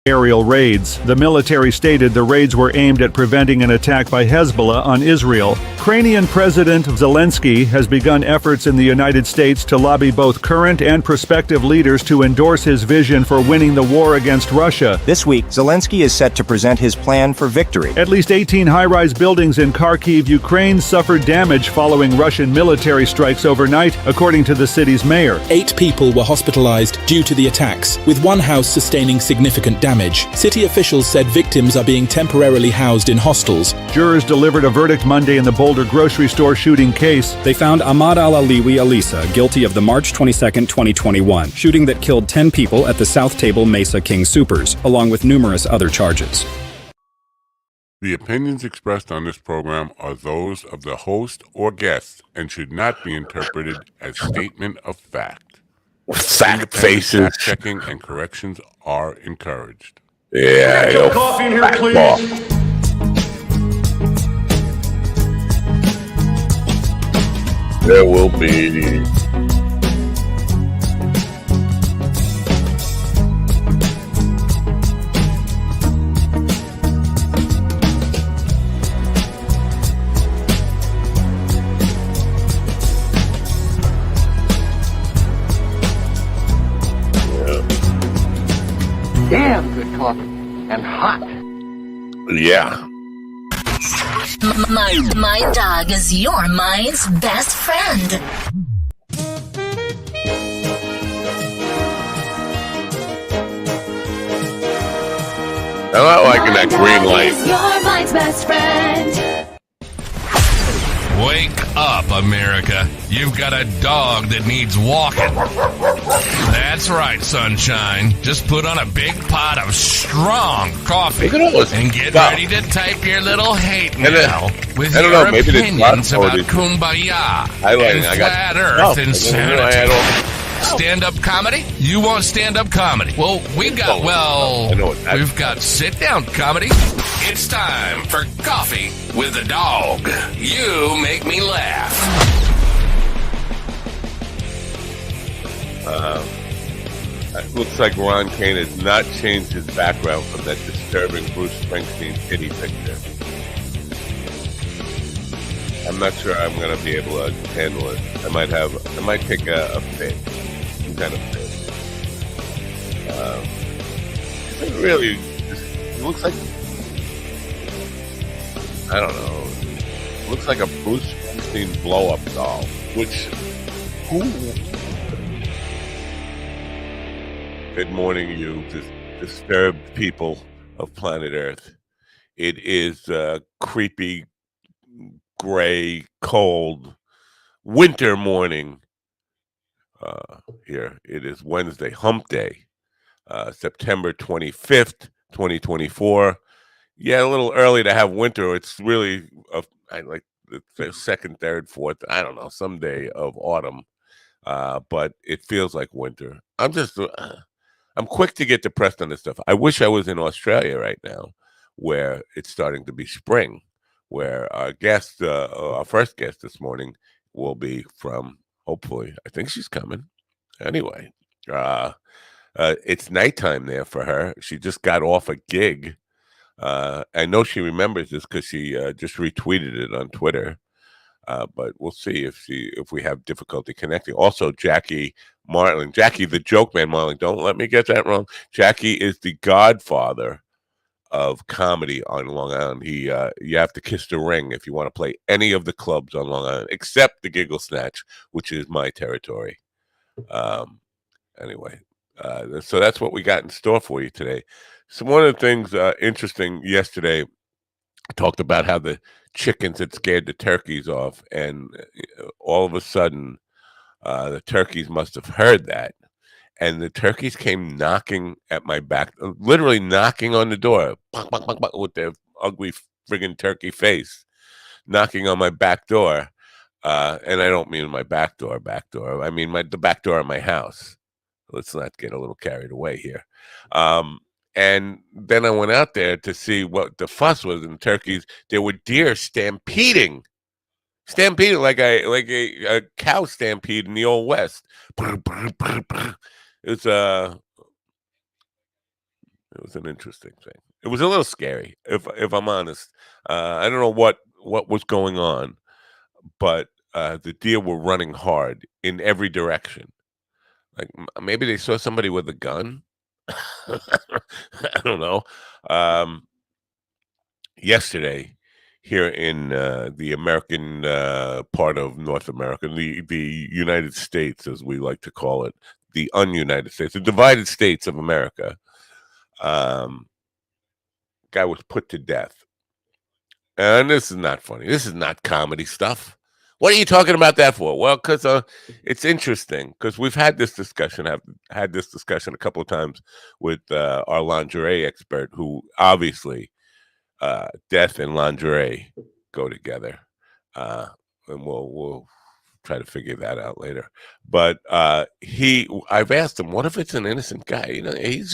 aerial raids. The military stated the raids were aimed at preventing an attack by Hezbollah on Israel. Ukrainian President Zelensky has begun efforts in the United States to lobby both current and prospective leaders to endorse his vision for winning the war against Russia. This week, Zelensky is set to present his plan for victory. At least 18 high-rise buildings in Kharkiv, Ukraine suffered damage following Russian military strikes overnight, according to the city's mayor. 8 people were hospitalized due to the attacks, with one house sustaining significant damage. City officials said victims are being temporarily housed in hostels. Jurors delivered a verdict Monday in the Boulder grocery store shooting case. They found Ahmad al-Aliwi Alisa guilty of the March 22, 2021 shooting that killed 10 people at the South Table Mesa King Soopers, along with numerous other charges. The opinions expressed on this program are those of the host or guest and should not be interpreted as statement of fact. Fact faces. Fact checking and corrections are encouraged. Yeah, Get coffee in here, please. There will be. Damn good coffee. And hot. Yeah. My dog is your mind's best friend. I'm not liking that green light. Your mind's best friend. Wake up, America. You've got a dog that needs walking. That's right, sunshine. Just put on a big pot of strong coffee and get ready to type your little hate mail with your opinions about kumbaya and flat earth and sanity. Stand-up comedy? You want stand-up comedy? Well, we've got sit-down comedy. It's time for Coffee with the Dog. You make me laugh. It looks like Ron Kane has not changed his background from that disturbing Bruce Springsteen kitty picture. I'm not sure I'm going to be able to handle it. I might take a fit. Some kind of fit. It really it looks like, I don't know. It looks like a Bruce Springsteen blow-up doll. Good morning, you disturbed people of planet Earth. It is creepy, gray, cold, winter morning here. It is Wednesday, hump day, September 25th, 2024. Yeah, a little early to have winter. It's really, like the second, third, fourth, I don't know, some day of autumn. But it feels like winter. I'm quick to get depressed on this stuff. I wish I was in Australia right now, where it's starting to be spring, where our guest, our first guest this morning, will be from, hopefully, I think she's coming. Anyway, it's nighttime there for her. She just got off a gig. I know she remembers this because she just retweeted it on Twitter. But we'll see if we have difficulty connecting. Also, Jackie Martling, Jackie the Joke Man Martling, don't let me get that wrong. Jackie is the godfather of comedy on Long Island. You have to kiss the ring if you want to play any of the clubs on Long Island, except the Giggle Snatch, which is my territory. Anyway, so that's what we got in store for you today. So one of the things interesting yesterday, I talked about how the chickens had scared the turkeys off, and all of a sudden, the turkeys must have heard that, and the turkeys came knocking at my back, literally knocking on the door, with their ugly friggin' turkey face, knocking on my back door, and I don't mean my back door. I mean the back door of my house. Let's not get a little carried away here. And then I went out there to see what the fuss was in turkeys. There were deer stampeding like a cow stampede in the Old West. It's It was an interesting thing. It was a little scary, if I'm honest. I don't know what was going on, but the deer were running hard in every direction. Like maybe they saw somebody with a gun. I don't know. Um, Yesterday, here in the American part of North America, the United States, as we like to call it, the ununited states, the divided states of America, guy was put to death. And this is not funny. This is not comedy stuff. What are you talking about that for? Well, because it's interesting because we've had this discussion. I've had this discussion a couple of times with our lingerie expert, who obviously death and lingerie go together, and we'll try to figure that out later. But I've asked him, what if it's an innocent guy? You know, he's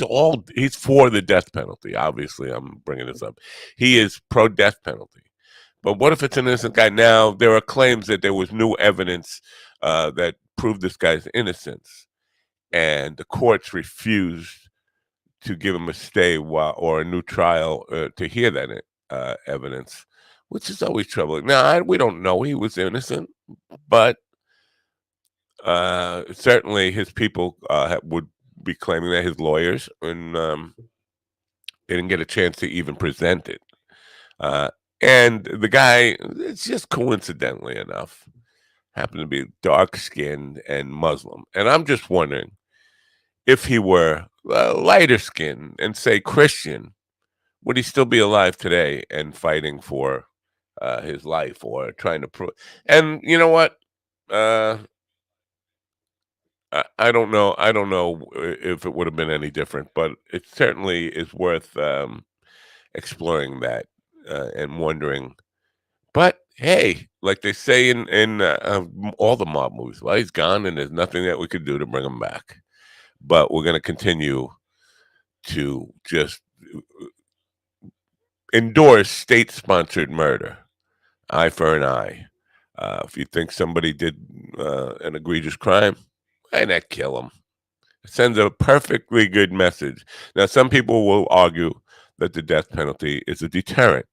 for the death penalty. Obviously, I'm bringing this up. He is pro death penalty. But what if it's an innocent guy? Now, there are claims that there was new evidence that proved this guy's innocence, and the courts refused to give him a stay or a new trial to hear that evidence, which is always troubling. Now, we don't know he was innocent, but certainly his people would be claiming that, his lawyers, and they didn't get a chance to even present it. And the guy, it's just coincidentally enough, happened to be dark-skinned and Muslim. And I'm just wondering, if he were lighter skinned and, say, Christian, would he still be alive today and fighting for his life or trying to prove? And you know what? I don't know. I don't know if it would have been any different, but it certainly is worth exploring that and wondering. But hey, like they say in all the mob movies, well, he's gone, and there's nothing that we could do to bring him back. But we're going to continue to just endorse state-sponsored murder, eye for an eye. If you think somebody did an egregious crime, why not kill him? It sends a perfectly good message. Now, some people will argue that the death penalty is a deterrent.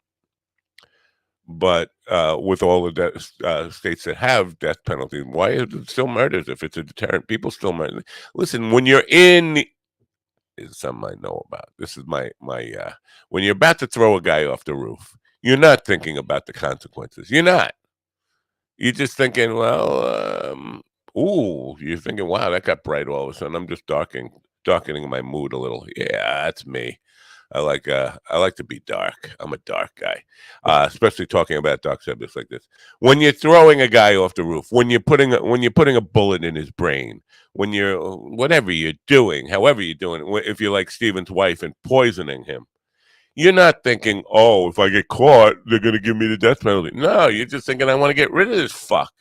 But with all of the states that have death penalty, why is it still murders if it's a deterrent? People still murder. Listen, when you're in, is something I know about. This is my when you're about to throw a guy off the roof, you're not thinking about the consequences. You're not. You're just thinking, well, you're thinking, wow, that got bright all of a sudden. I'm just darkening my mood a little. Yeah, that's me. I like to be dark. I'm a dark guy, especially talking about dark subjects like this. When you're throwing a guy off the roof, when you're putting a bullet in his brain, when you're whatever you're doing, however you're doing it, if you're like Stephen's wife and poisoning him, you're not thinking, oh, if I get caught, they're gonna give me the death penalty. No, you're just thinking, I want to get rid of this fuck.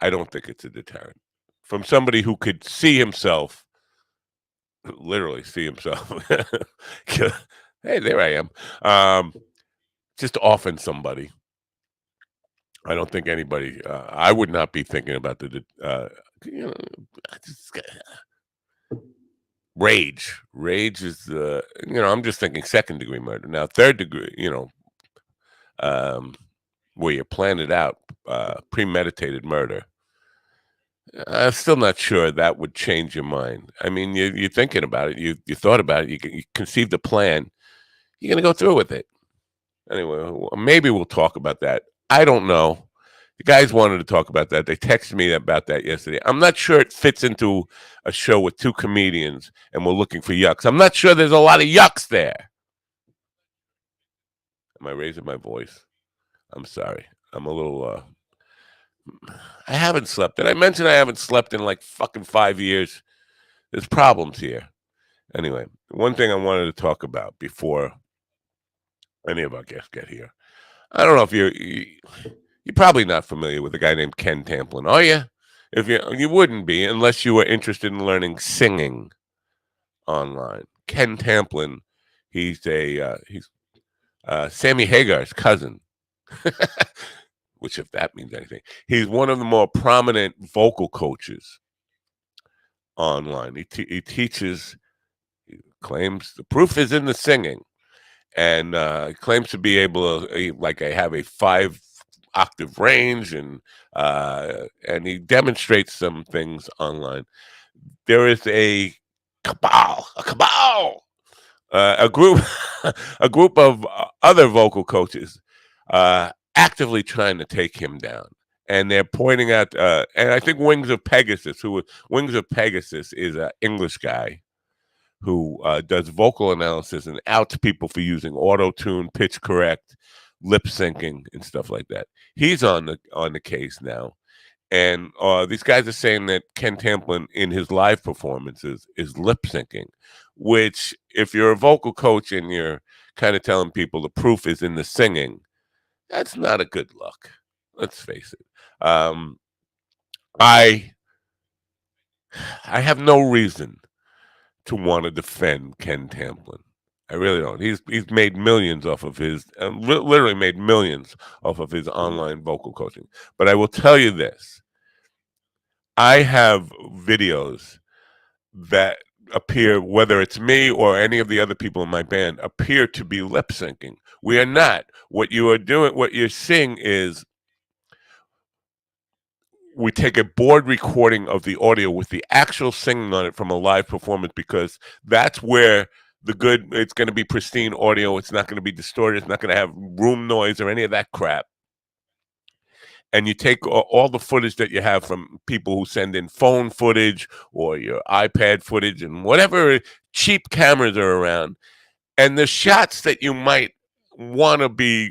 I don't think it's a deterrent from somebody who could see himself. Literally see himself. Hey, there I am. Just offing somebody. I don't think anybody. I would not be thinking about the. Rage. Rage is. I'm just thinking second degree murder. Now, third degree. Where you plan it out, premeditated murder. I'm still not sure that would change your mind. I mean, you're thinking about it. You thought about it. You conceived a plan. You're going to go through with it. Anyway, maybe we'll talk about that. I don't know. The guys wanted to talk about that. They texted me about that yesterday. I'm not sure it fits into a show with two comedians and we're looking for yucks. I'm not sure there's a lot of yucks there. Am I raising my voice? I'm sorry. I'm a little... I haven't slept. Did I mention I haven't slept in like fucking 5 years? There's problems here. Anyway, one thing I wanted to talk about before any of our guests get here. I don't know if you're probably not familiar with a guy named Ken Tamplin, are you? If you wouldn't be unless you were interested in learning singing online. Ken Tamplin, he's Sammy Hagar's cousin. Which, if that means anything, he's one of the more prominent vocal coaches online. He teaches claims the proof is in the singing, and claims to be able to, like, I have a 5-octave range, and he demonstrates some things online. There is a cabal, a group, a group of other vocal coaches actively trying to take him down. And they're pointing out, and I think Wings of Pegasus is an English guy who does vocal analysis and outs people for using auto-tune, pitch correct, lip syncing, and stuff like that. He's on the case now. And these guys are saying that Ken Tamplin in his live performances is lip syncing, which, if you're a vocal coach and you're kind of telling people the proof is in the singing, that's not a good look. Let's face it. I have no reason to want to defend Ken Tamplin. I really don't. He's made millions off of his, literally made millions off of his online vocal coaching. But I will tell you this. I have videos that appear, whether it's me or any of the other people in my band, appear to be lip syncing. We are not. What you are doing, what you're seeing is we take a board recording of the audio with the actual singing on it from a live performance, because that's where it's going to be pristine audio. It's not going to be distorted. It's not going to have room noise or any of that crap. And you take all the footage that you have from people who send in phone footage or your iPad footage and whatever cheap cameras are around, and the shots that you might want to be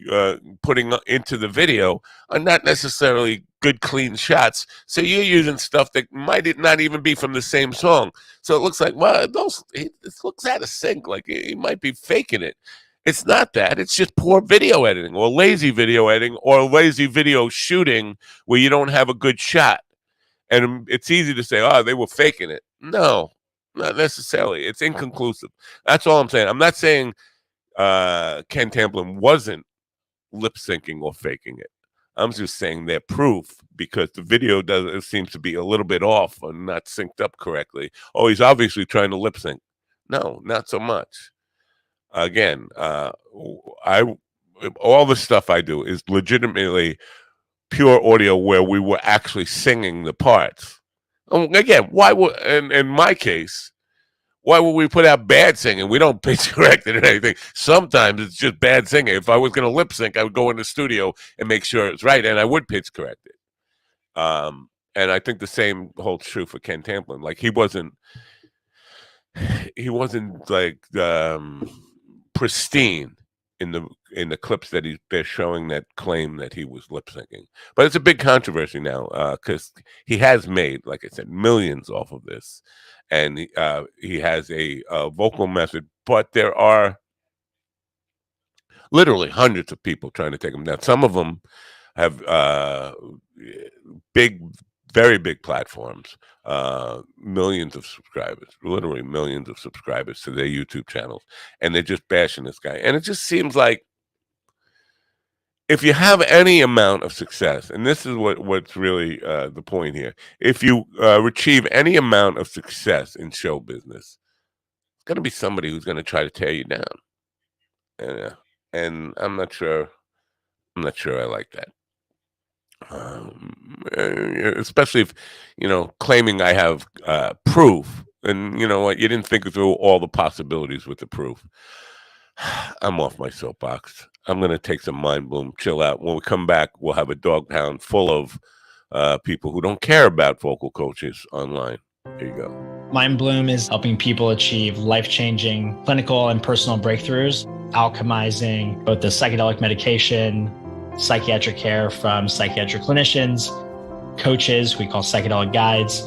putting into the video are not necessarily good, clean shots. So you're using stuff that might not even be from the same song. So it looks like, well, it looks out of sync. Like he might be faking it. It's not that. It's just poor video editing or lazy video editing or lazy video shooting where you don't have a good shot. And it's easy to say, oh, they were faking it. No, not necessarily. It's inconclusive. That's all I'm saying. I'm not saying Ken Tamplin wasn't lip syncing or faking it. I'm just saying they're proof, because the video seems to be a little bit off or not synced up correctly. Oh, he's obviously trying to lip sync. No, not so much. Again, all the stuff I do is legitimately pure audio where we were actually singing the parts. Again, in my case, why would we put out bad singing? We don't pitch correct it or anything. Sometimes it's just bad singing. If I was going to lip sync, I would go in the studio and make sure it's right, and I would pitch correct it. And I think the same holds true for Ken Tamplin. Like he wasn't like pristine in the clips that they're showing that claim that he was lip syncing. But it's a big controversy now because he has made, like I said, millions off of this, and he has a vocal method. But there are literally hundreds of people trying to take him down. Some of them have very big platforms, millions of subscribers, literally millions of subscribers to their YouTube channels, and they're just bashing this guy. And it just seems like if you have any amount of success, and this is what's really the point here, if you achieve any amount of success in show business, it's going to be somebody who's going to try to tear you down. And I'm not sure I like that. Especially if, claiming I have proof, and you know what, you didn't think through all the possibilities with the proof. I'm off my soapbox. I'm going to take some mind bloom, chill out. When we come back, we'll have a dog pound full of people who don't care about vocal coaches online. Here you go. Mind Bloom is helping people achieve life-changing clinical and personal breakthroughs, alchemizing both the psychedelic medication, psychiatric care from psychiatric clinicians, coaches, we call psychedelic guides,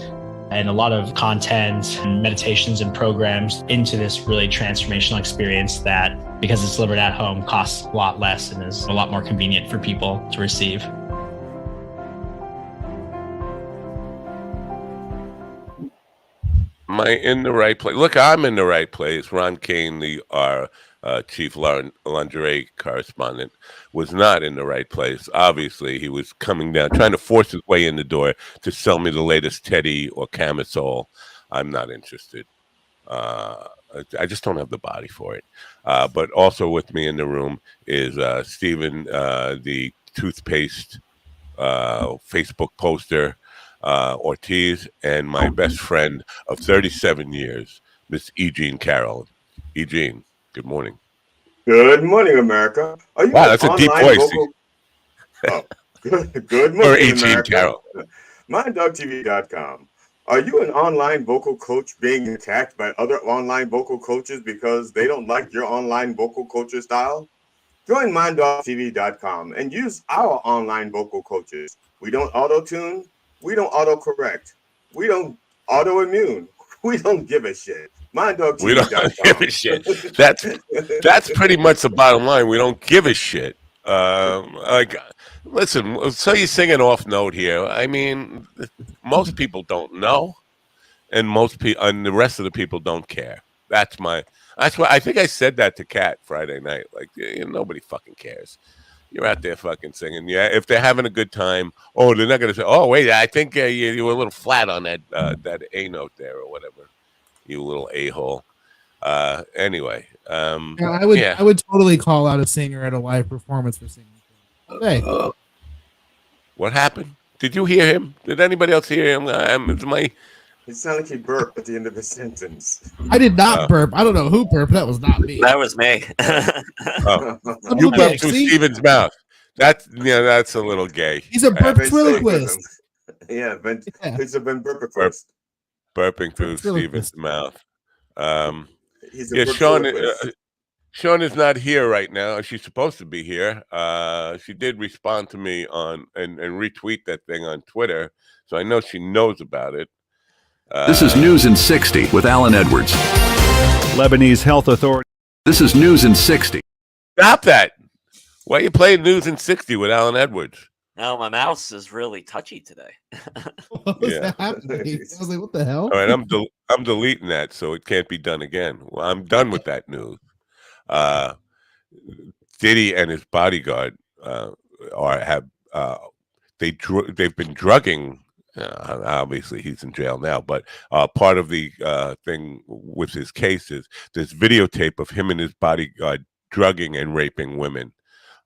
and a lot of content and meditations and programs into this really transformational experience that, because it's delivered at home, costs a lot less and is a lot more convenient for people to receive. Am I in the right place? Look, I'm in the right place. Ron Kane, our chief lingerie correspondent, was not in the right place. Obviously, he was coming down, trying to force his way in the door to sell me the latest Teddy or camisole. I'm not interested. I just don't have the body for it. But also with me in the room is Stephen, the toothpaste Facebook poster, Ortiz, and my best friend of 37 years, Miss Eugene Carroll. Eugene, good morning. Good morning, America. Are you Wow, an that's a deep online voice. vocal? Oh, good Or morning, Eugene America. Carroll. MindDogTV.com. Are you an online vocal coach being attacked by other online vocal coaches because they don't like your online vocal coaching style? Join MindDogTV.com and use our online vocal coaches. We don't auto-tune. We don't auto-correct. We don't auto-immune. We don't give a shit. We don't give a shit. That's pretty much the bottom line. We don't give a shit. Listen. So you're singing off note here. I mean, most people don't know, and and the rest of the people don't care. That's why I think I said that to Kat Friday night. Like, nobody fucking cares. You're out there fucking singing. Yeah, if they're having a good time, they're not gonna say, "Oh, wait, I think you were a little flat on that A note there or whatever." You little a-hole. Anyway, I would totally call out a singer at a live performance for singing. Hey, what happened? Did you hear him? Did anybody else hear him? It sounded like he burped at the end of his sentence. I did not burp. I don't know who burped. That was not me. That was me. You burped through Steven's mouth. That's a little gay. He's a burpiquist. Yeah, he's a ventriloquist. Burping through Steven's mouth. He's a Sean is not here right now. She's supposed to be here. She did respond to me and retweet that thing on Twitter, so I know she knows about it. This is News in 60 with Alan Edwards. Lebanese health authority. This is News in 60. Stop that! Why are you playing News in 60 with Alan Edwards? No, my mouse is really touchy today. What was happening? I was like, what the hell? All right, I'm deleting that so it can't be done again. Well, I'm done with that news. Diddy and his bodyguard they've been drugging. Obviously, he's in jail now, but part of the thing with his case is this videotape of him and his bodyguard drugging and raping women.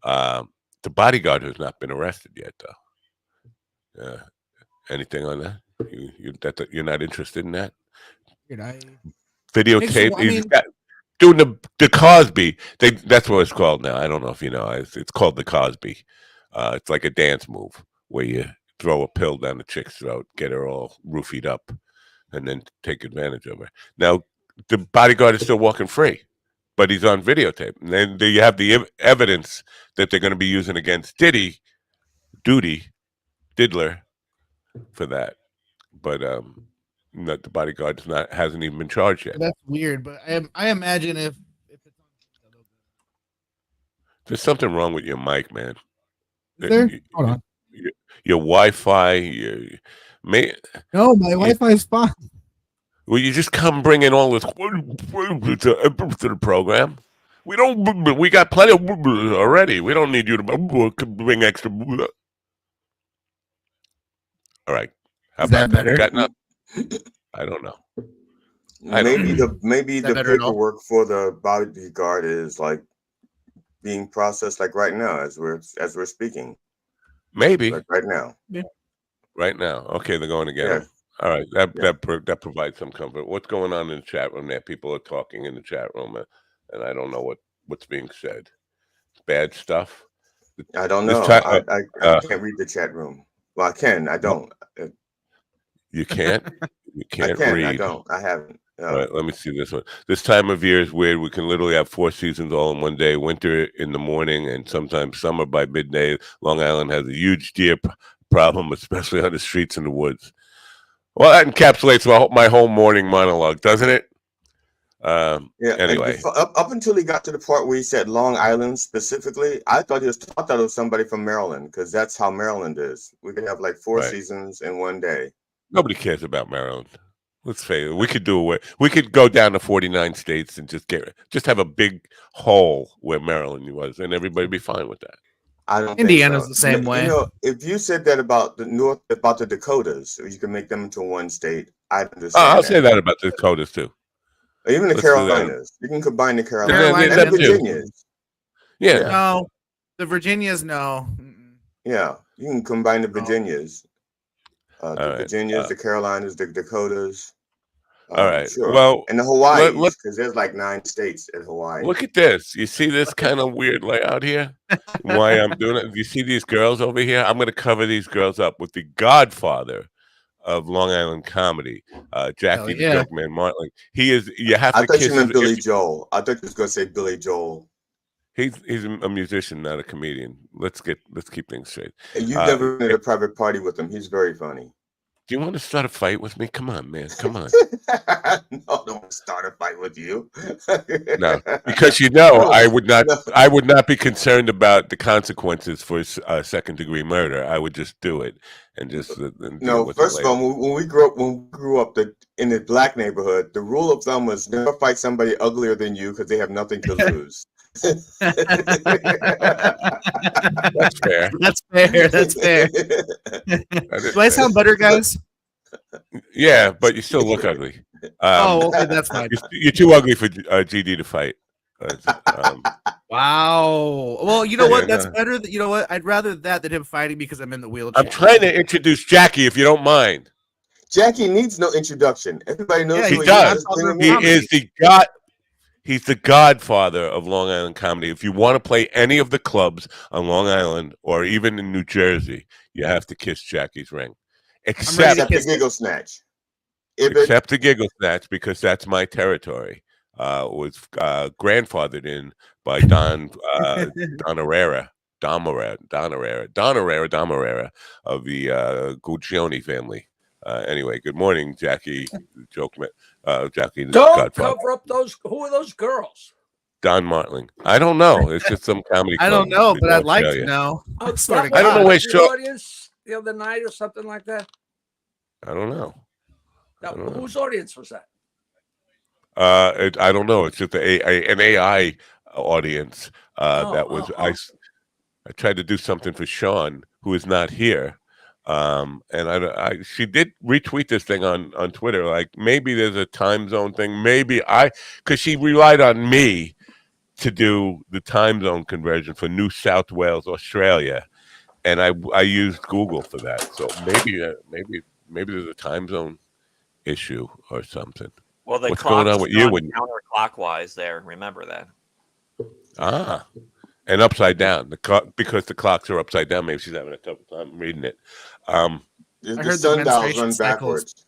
The bodyguard has not been arrested yet, though. Anything on that? You're not interested in that? Videotape. He's doing the Cosby. That's what it's called now. I don't know if you know. It's called the Cosby. It's like a dance move where you throw a pill down the chick's throat, get her all roofied up, and then take advantage of her. Now, the bodyguard is still walking free, but he's on videotape. And then you have the evidence that they're going to be using against Diddler, for that. But the bodyguard hasn't even been charged yet. That's weird, but I imagine if it's on. There's something wrong with your mic, man. Is there? Hold on. Your Wi-Fi. No, my Wi-Fi is fine. Will you just come bring in all this to the program? We got plenty already. We don't need you to bring extra. All right. How about that? I don't know. Maybe the paperwork for the bodyguard is like being processed like right now as we're speaking. Maybe like right now. Yeah. Right now. Okay, they're going together. Yeah. All right. That provides some comfort. What's going on in the chat room there? People are talking in the chat room, and I don't know what's being said. Bad stuff. I don't know. I can't read the chat room. Well, I can. I don't. You can't? You can't read. I don't. I haven't. No. All right, let me see this one. This time of year is weird. We can literally have 4 seasons all in one day. Winter in the morning and sometimes summer by midday. Long Island has a huge deer problem, especially on the streets and the woods. Well, that encapsulates my whole morning monologue, doesn't it? Anyway. Up until he got to the part where he said Long Island specifically, I thought it was somebody from Maryland because that's how Maryland is. We could have like 4 seasons in one day. Nobody cares about Maryland. Let's say we could do away. We could go down to 49 states and just have a big hole where Maryland was, and everybody be fine with that. I don't. Indiana's the same way. You know, if you said that about the Dakotas, you can make them into one state. I understand. I'll say that about the Dakotas too. Even the Let's do that. Carolinas. You can combine the Carolinas Carolina and the and the Virginias. Yeah. No, the Virginias, no. Yeah, you can combine the Virginias. The right. Virginias, the Carolinas, the Dakotas. All right. Sure. Well, and the Hawaiis, because there's like 9 states in Hawaii. Look at this. You see this kind of weird layout here? Why I'm doing it? You see these girls over here? I'm going to cover these girls up with the godfather of Long Island comedy, Jackie the Joke Man Martling. He is. You have to I thought kiss you meant his, Billy Joel. I thought you was going to say Billy Joel. He's a musician, not a comedian. Let's keep things straight. You've never been at a private party with him. He's very funny. Do you want to start a fight with me? Come on, man. Come on. No, I don't want to start a fight with you. No, because I would not. No. I would not be concerned about the consequences for second-degree murder. I would just do it and just. No, first of all, when we grew up in the black neighborhood, the rule of thumb was never fight somebody uglier than you because they have nothing to lose. That's fair. That's fair. That's fair. Do I sound better, guys? Yeah, but you still look ugly. Okay, that's fine. You're too ugly for GD to fight. Wow. Well, you know what? That's better. You know what? I'd rather that than him fighting because I'm in the wheelchair. I'm trying to introduce Jackie, if you don't mind. Jackie needs no introduction. Everybody knows he does. He is the god. He's the godfather of Long Island comedy. If you want to play any of the clubs on Long Island or even in New Jersey, you have to kiss Jackie's ring. Except the Giggle Snatch. Except the Giggle Snatch, because that's my territory. Was grandfathered in by Don Herrera of the Guccione family. Anyway, good morning, Jackie. Jackie. Don't cover up those. Who are those girls? Don Martling. I don't know. It's just some comedy. I don't know, but I'd like to know. I don't know where the audience the other night or something like that. I don't know. Whose audience was that? I don't know. It's just an AI audience. That was I tried to do something for Sean, who is not here. And she did retweet this thing on Twitter, like maybe there's a time zone thing, because she relied on me to do the time zone conversion for New South Wales, Australia, and I used Google for that. So maybe there's a time zone issue or something. Well, what's going on with you? Counterclockwise there. Remember that. And upside down, because the clocks are upside down. Maybe she's having a tough time reading it. I heard the menstruation backwards.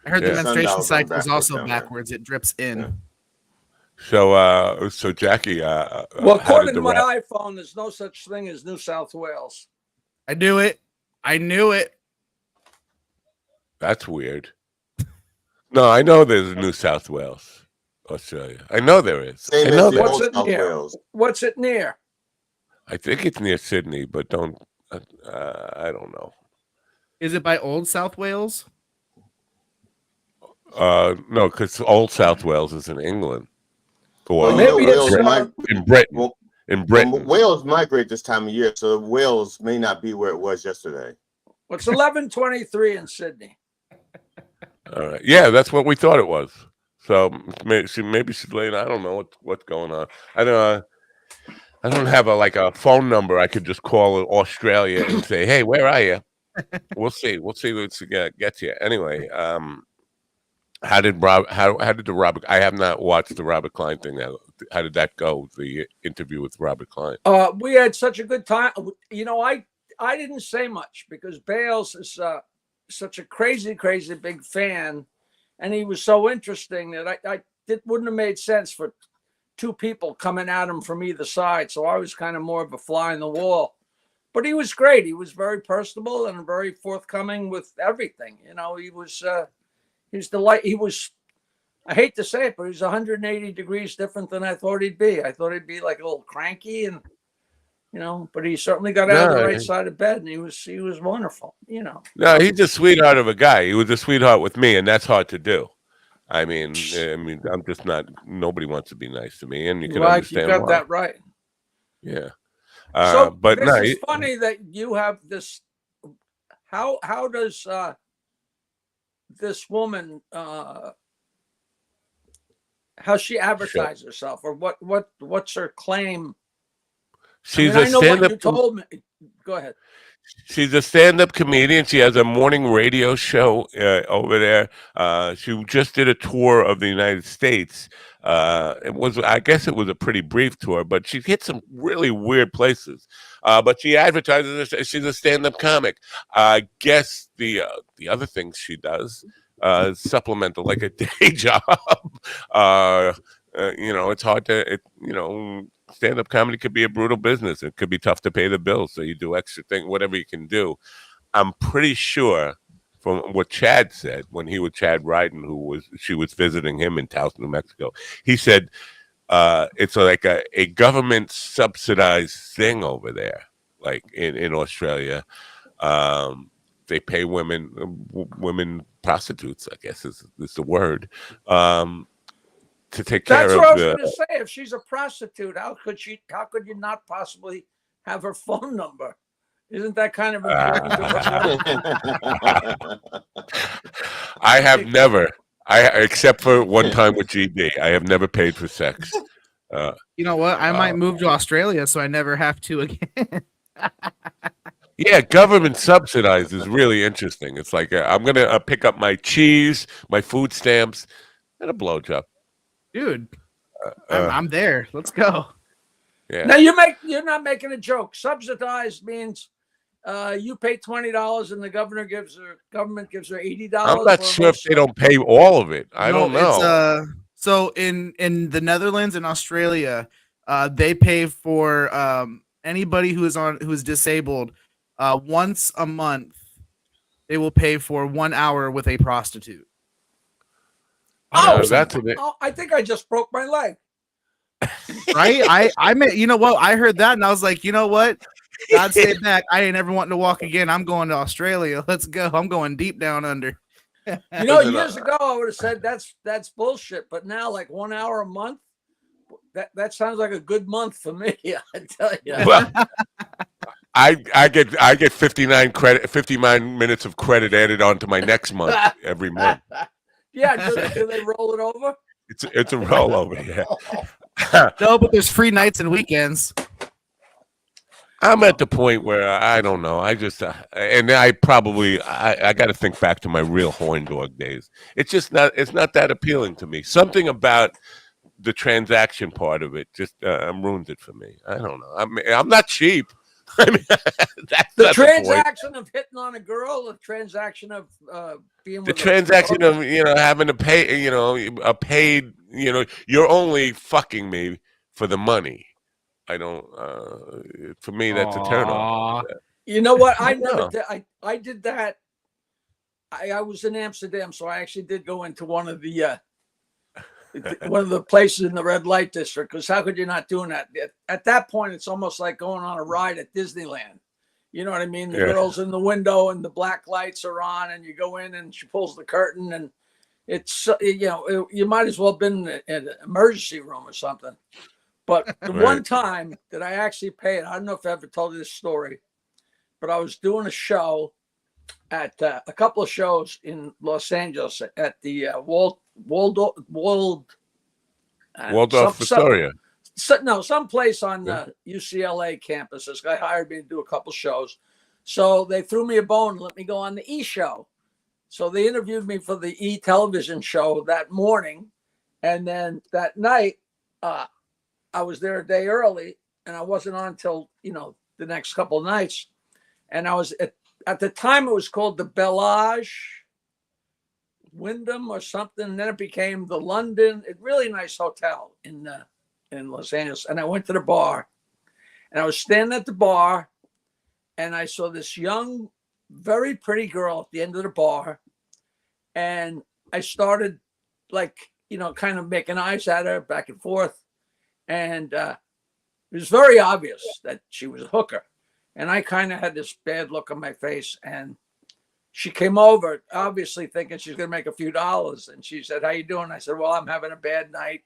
I heard the menstruation cycle is also backwards. It drips in. So Jackie. Well, according to my iPhone, there's no such thing as New South Wales. I knew it. That's weird. No, I know there's New South Wales, Australia. I know there is. I know that. What's it near? I think it's near Sydney, but I don't know. Is it by Old South Wales? No, because Old South Wales is in England. Or maybe it's in Britain. In Britain, Wales migrate this time of year, so Wales may not be where it was yesterday. Well, it's 11:23 in Sydney. All right. Yeah, that's what we thought it was. So maybe she's late. I don't know what's going on. I don't have a phone number. I could just call Australia and say, "Hey, where are you?" We'll see. We'll see what gets you. Anyway, how did the Robert? I have not watched the Robert Klein thing. How did that go? The interview with Robert Klein. We had such a good time. You know, I didn't say much because Bales is such a crazy big fan, and he was so interesting that it wouldn't have made sense for two people coming at him from either side. So I was kind of more of a fly in the wall, but he was great. He was very personable and very forthcoming with everything. You know, he was I hate to say it, but he's 180 degrees different than I thought he'd be. I thought he'd be like a little cranky and, but he certainly got out of the right side of bed, and he was wonderful, No, he's a sweetheart of a guy. He was a sweetheart with me, and that's hard to do. I mean, I'm just not. Nobody wants to be nice to me, and you can understand you got why. That right. Yeah. But it's funny that you have this. How does this woman how she advertised herself, or what's her claim? She's I a know what stand-up. you told me. Go ahead. She's a stand-up comedian. She has a morning radio show over there. She just did a tour of the United States. I guess it was a pretty brief tour, but she hit some really weird places. But she advertises she's a stand-up comic. I guess the other things she does supplemental, like a day job. It's hard to stand-up comedy could be a brutal business. It could be tough to pay the bills, so you do extra thing, whatever you can do. I'm pretty sure from what Chad said when he was Chad Ryden, she was visiting him in Taos, New Mexico. He said it's like a government subsidized thing over there, like in Australia. They pay women prostitutes, I guess is the word. To take care That's of what I was going to say. If she's a prostitute, how could you not possibly have her phone number? Isn't that kind of important to her? I have never, except for one time with GD, I have never paid for sex. You know what? I might move to Australia so I never have to again. Yeah, government subsidized is really interesting. It's like I'm going to pick up my cheese, my food stamps, and a blowjob. Dude, I'm there. Let's go. Yeah. Now you're not making a joke. Subsidized means you pay $20 and the government gives her $80. I'm not sure if they don't pay all of it. I don't know. So in the Netherlands and Australia, they pay for anybody who is disabled once a month. They will pay for 1 hour with a prostitute. Oh, I think I just broke my leg. Right? I mean, you know what? I heard that and I was like, you know what? God stay back. I ain't ever wanting to walk again. I'm going to Australia. Let's go. I'm going deep down under. Years ago I would have said that's bullshit. But now, like 1 hour a month, that sounds like a good month for me. I tell you. Well, I get 59 minutes of credit added onto my next month every month. Yeah, do they roll it over? It's a rollover, yeah. No, but there's free nights and weekends. I'm at the point where I don't know. I just and I probably I got to think back to my real horn dog days. It's not that appealing to me. Something about the transaction part of it just ruins it for me. I don't know. I'm not cheap. I mean, that's the transaction of hitting on a girl, the transaction of being the transaction of having to pay, a paid, you're only fucking me for the money. I don't. For me, that's a turnoff. You know what? I never did. I did that. I was in Amsterdam, so I actually did go into one of the places in the red light district. Because how could you not doing that? At that point, it's almost like going on a ride at Disneyland. You know what I mean? The girl's in the window and the black lights are on, and you go in and she pulls the curtain, and it's you might as well have been in an emergency room or something. But the one time that I actually paid, I don't know if I ever told you this story, but I was doing a show at a couple of shows in Los Angeles at the Waldorf Astoria. Some place on the UCLA campus. This guy hired me to do a couple shows. So they threw me a bone and let me go on the E show. So they interviewed me for the E television show that morning. And then that night, I was there a day early and I wasn't on until, the next couple of nights. And I was at the time it was called the Bellage Wyndham or something. And then it became the London, a really nice hotel in Los Angeles. And I went to the bar and I was standing at the bar and I saw this young, very pretty girl at the end of the bar. And I started kind of making eyes at her back and forth. And it was very obvious that she was a hooker. And I kind of had this bad look on my face. And she came over, obviously thinking she's going to make a few dollars. And she said, "How you doing?" I said, "Well, I'm having a bad night.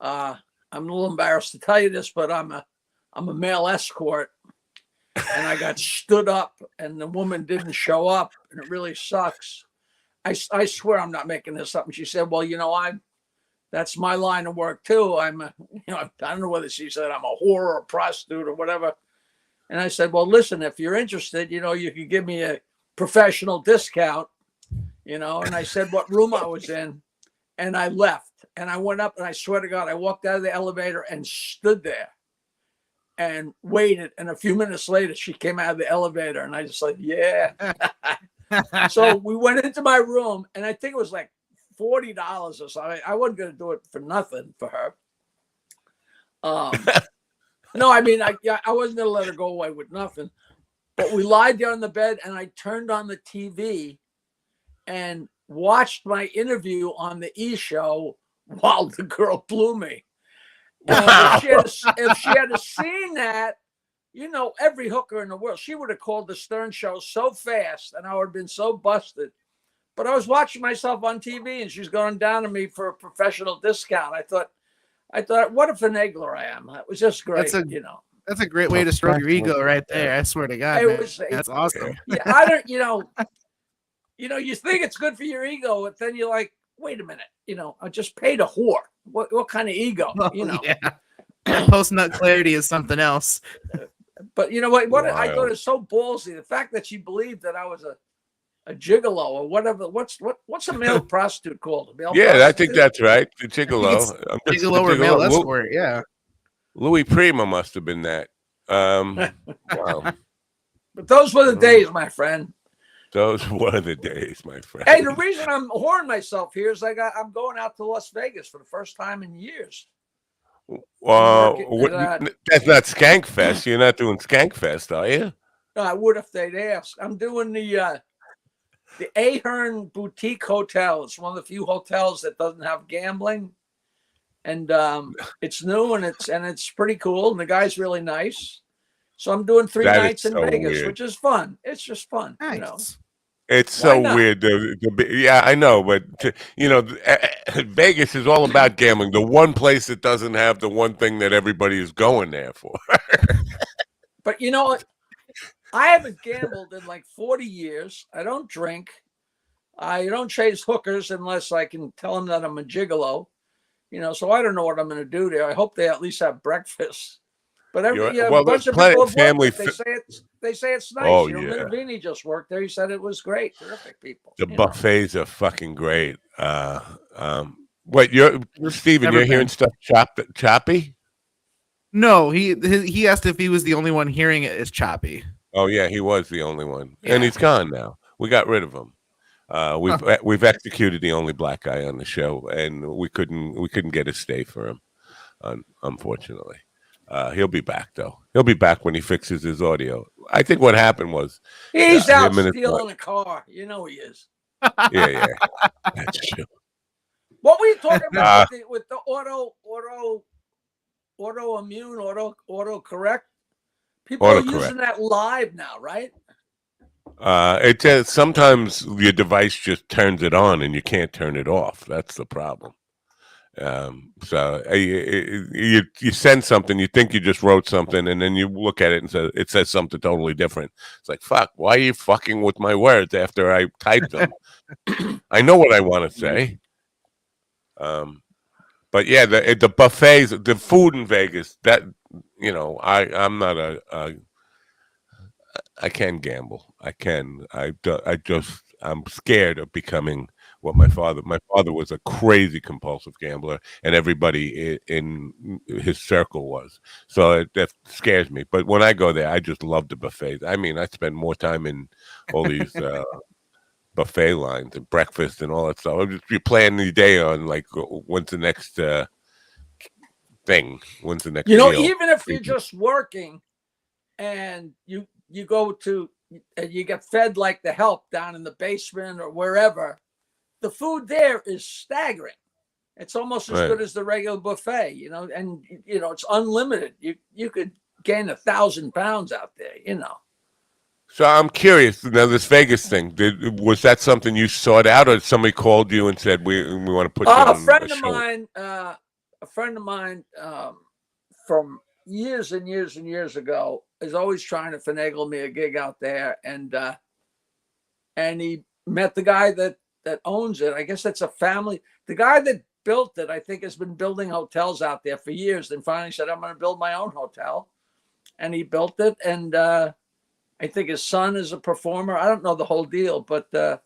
I'm a little embarrassed to tell you this, but I'm a male escort." And I got stood up and the woman didn't show up. And it really sucks. I swear I'm not making this up. And she said, "Well, that's my line of work too. I don't know whether she said I'm a whore or a prostitute or whatever. And I said, well, listen, if you're interested, you could give me a professional discount, and I said what room I was in, and I left. And I went up, and I swear to God, I walked out of the elevator and stood there and waited. And a few minutes later, she came out of the elevator, and I just like, yeah. So we went into my room, and I think it was like $40 or something. I wasn't going to do it for nothing for her. No, I mean, I wasn't going to let her go away with nothing. But we lied there on the bed, and I turned on the TV and watched my interview on the E! Show while the girl blew me. Wow. If she had seen that, every hooker in the world, she would have called the Stern Show so fast, and I would have been so busted. But I was watching myself on TV, and she's going down to me for a professional discount. I thought, what a finagler I am. That was just great. That's a great way to stroke your ego right there. I swear to God, that's awesome. Yeah, I don't. You think it's good for your ego, but then you're like, wait a minute. I just paid a whore. What kind of ego? Yeah. Post-nut clarity is something else. But you know what? Wow. I thought it was so ballsy. The fact that she believed that I was a gigolo or whatever. What's a male prostitute called? A male prostitute? I think that's right. The gigolo. Gigolo or male escort. Yeah. Louis Prima must have been that. Wow. But those were the days, my friend. Those were the days, my friend. Hey, the reason I'm whoring myself here is I'm going out to Las Vegas for the first time in years. Well, that's not Skank Fest. You're not doing Skank Fest, are you? No, I would if they'd ask. I'm doing the Ahern Boutique Hotel. It's one of the few hotels that doesn't have gambling, and it's new and it's pretty cool. And the guy's really nice. So I'm doing 3 nights in Vegas, weird. Which is fun. It's just fun, nice. It's so weird. Yeah, I know, but Vegas is all about gambling. The one place that doesn't have the one thing that everybody is going there for. But you know what? I haven't gambled in like 40 years. I don't drink. I don't chase hookers unless I can tell them that I'm a gigolo. So I don't know what I'm going to do there. I hope they at least have breakfast. But a bunch of people family. They say it's nice. Oh, Minervini just worked there. He said it was great. Terrific people. The buffets are fucking great. You're Steven? You're hearing stuff choppy? No, he asked if he was the only one hearing it as choppy. Oh yeah, he was the only one, and he's gone now. We got rid of him. We've executed the only black guy on the show, and we couldn't get a stay for him, unfortunately. He'll be back though. He'll be back when he fixes his audio. I think what happened was he's out stealing a car. You know he is. Yeah, that's true. What were you talking about with the autocorrect? People are using that live now, right? It says sometimes your device just turns it on and you can't turn it off. That's the problem. So you send something, you think you just wrote something, and then you look at it and it says something totally different. It's like, fuck, why are you fucking with my words after I typed them? I know what I want to say. But yeah, the buffets, the food in Vegas, that I'm not I can gamble. I'm scared of becoming what my father was, a crazy compulsive gambler, and everybody in his circle was. So that scares me. But when I go there, I just love the buffets. I mean, I spend more time in all these buffet lines and breakfast and all that stuff. You plan the day on like, when's the next thing? When's the next meal? Even if you're just working and you go to and you get fed like the help down in the basement or wherever, the food there is staggering. It's almost as good as the regular buffet, and it's unlimited. You could gain 1,000 pounds out there, So I'm curious now, this Vegas thing, was that something you sought out, or somebody called you and said we want to put you on a friend of mine from years and years and years ago is always trying to finagle me a gig out there, and he met the guy that owns it. I guess that's a family. The guy that built it, I think has been building hotels out there for years. And finally said, I'm going to build my own hotel. And he built it. And I think his son is a performer. I don't know the whole deal, but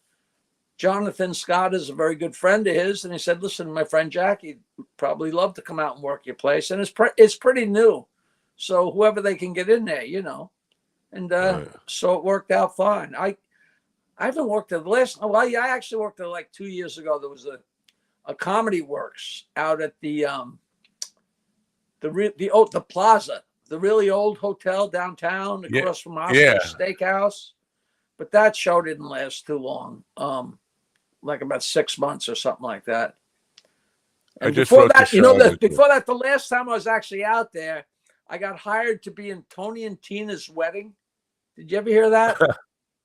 Jonathan Scott is a very good friend of his. And he said, listen, my friend Jackie would probably love to come out and work your place. And it's pretty new. So whoever they can get in there, you know. And so it worked out fine. I haven't worked at the last. Well, yeah, I actually worked there like 2 years ago. There was a Comedy Works out at the Plaza, the really old hotel downtown across from Oscar's Steakhouse. But that show didn't last too long, like about 6 months or something like that. And before that, the last time I was actually out there, I got hired to be in Tony and Tina's wedding. Did you ever hear that?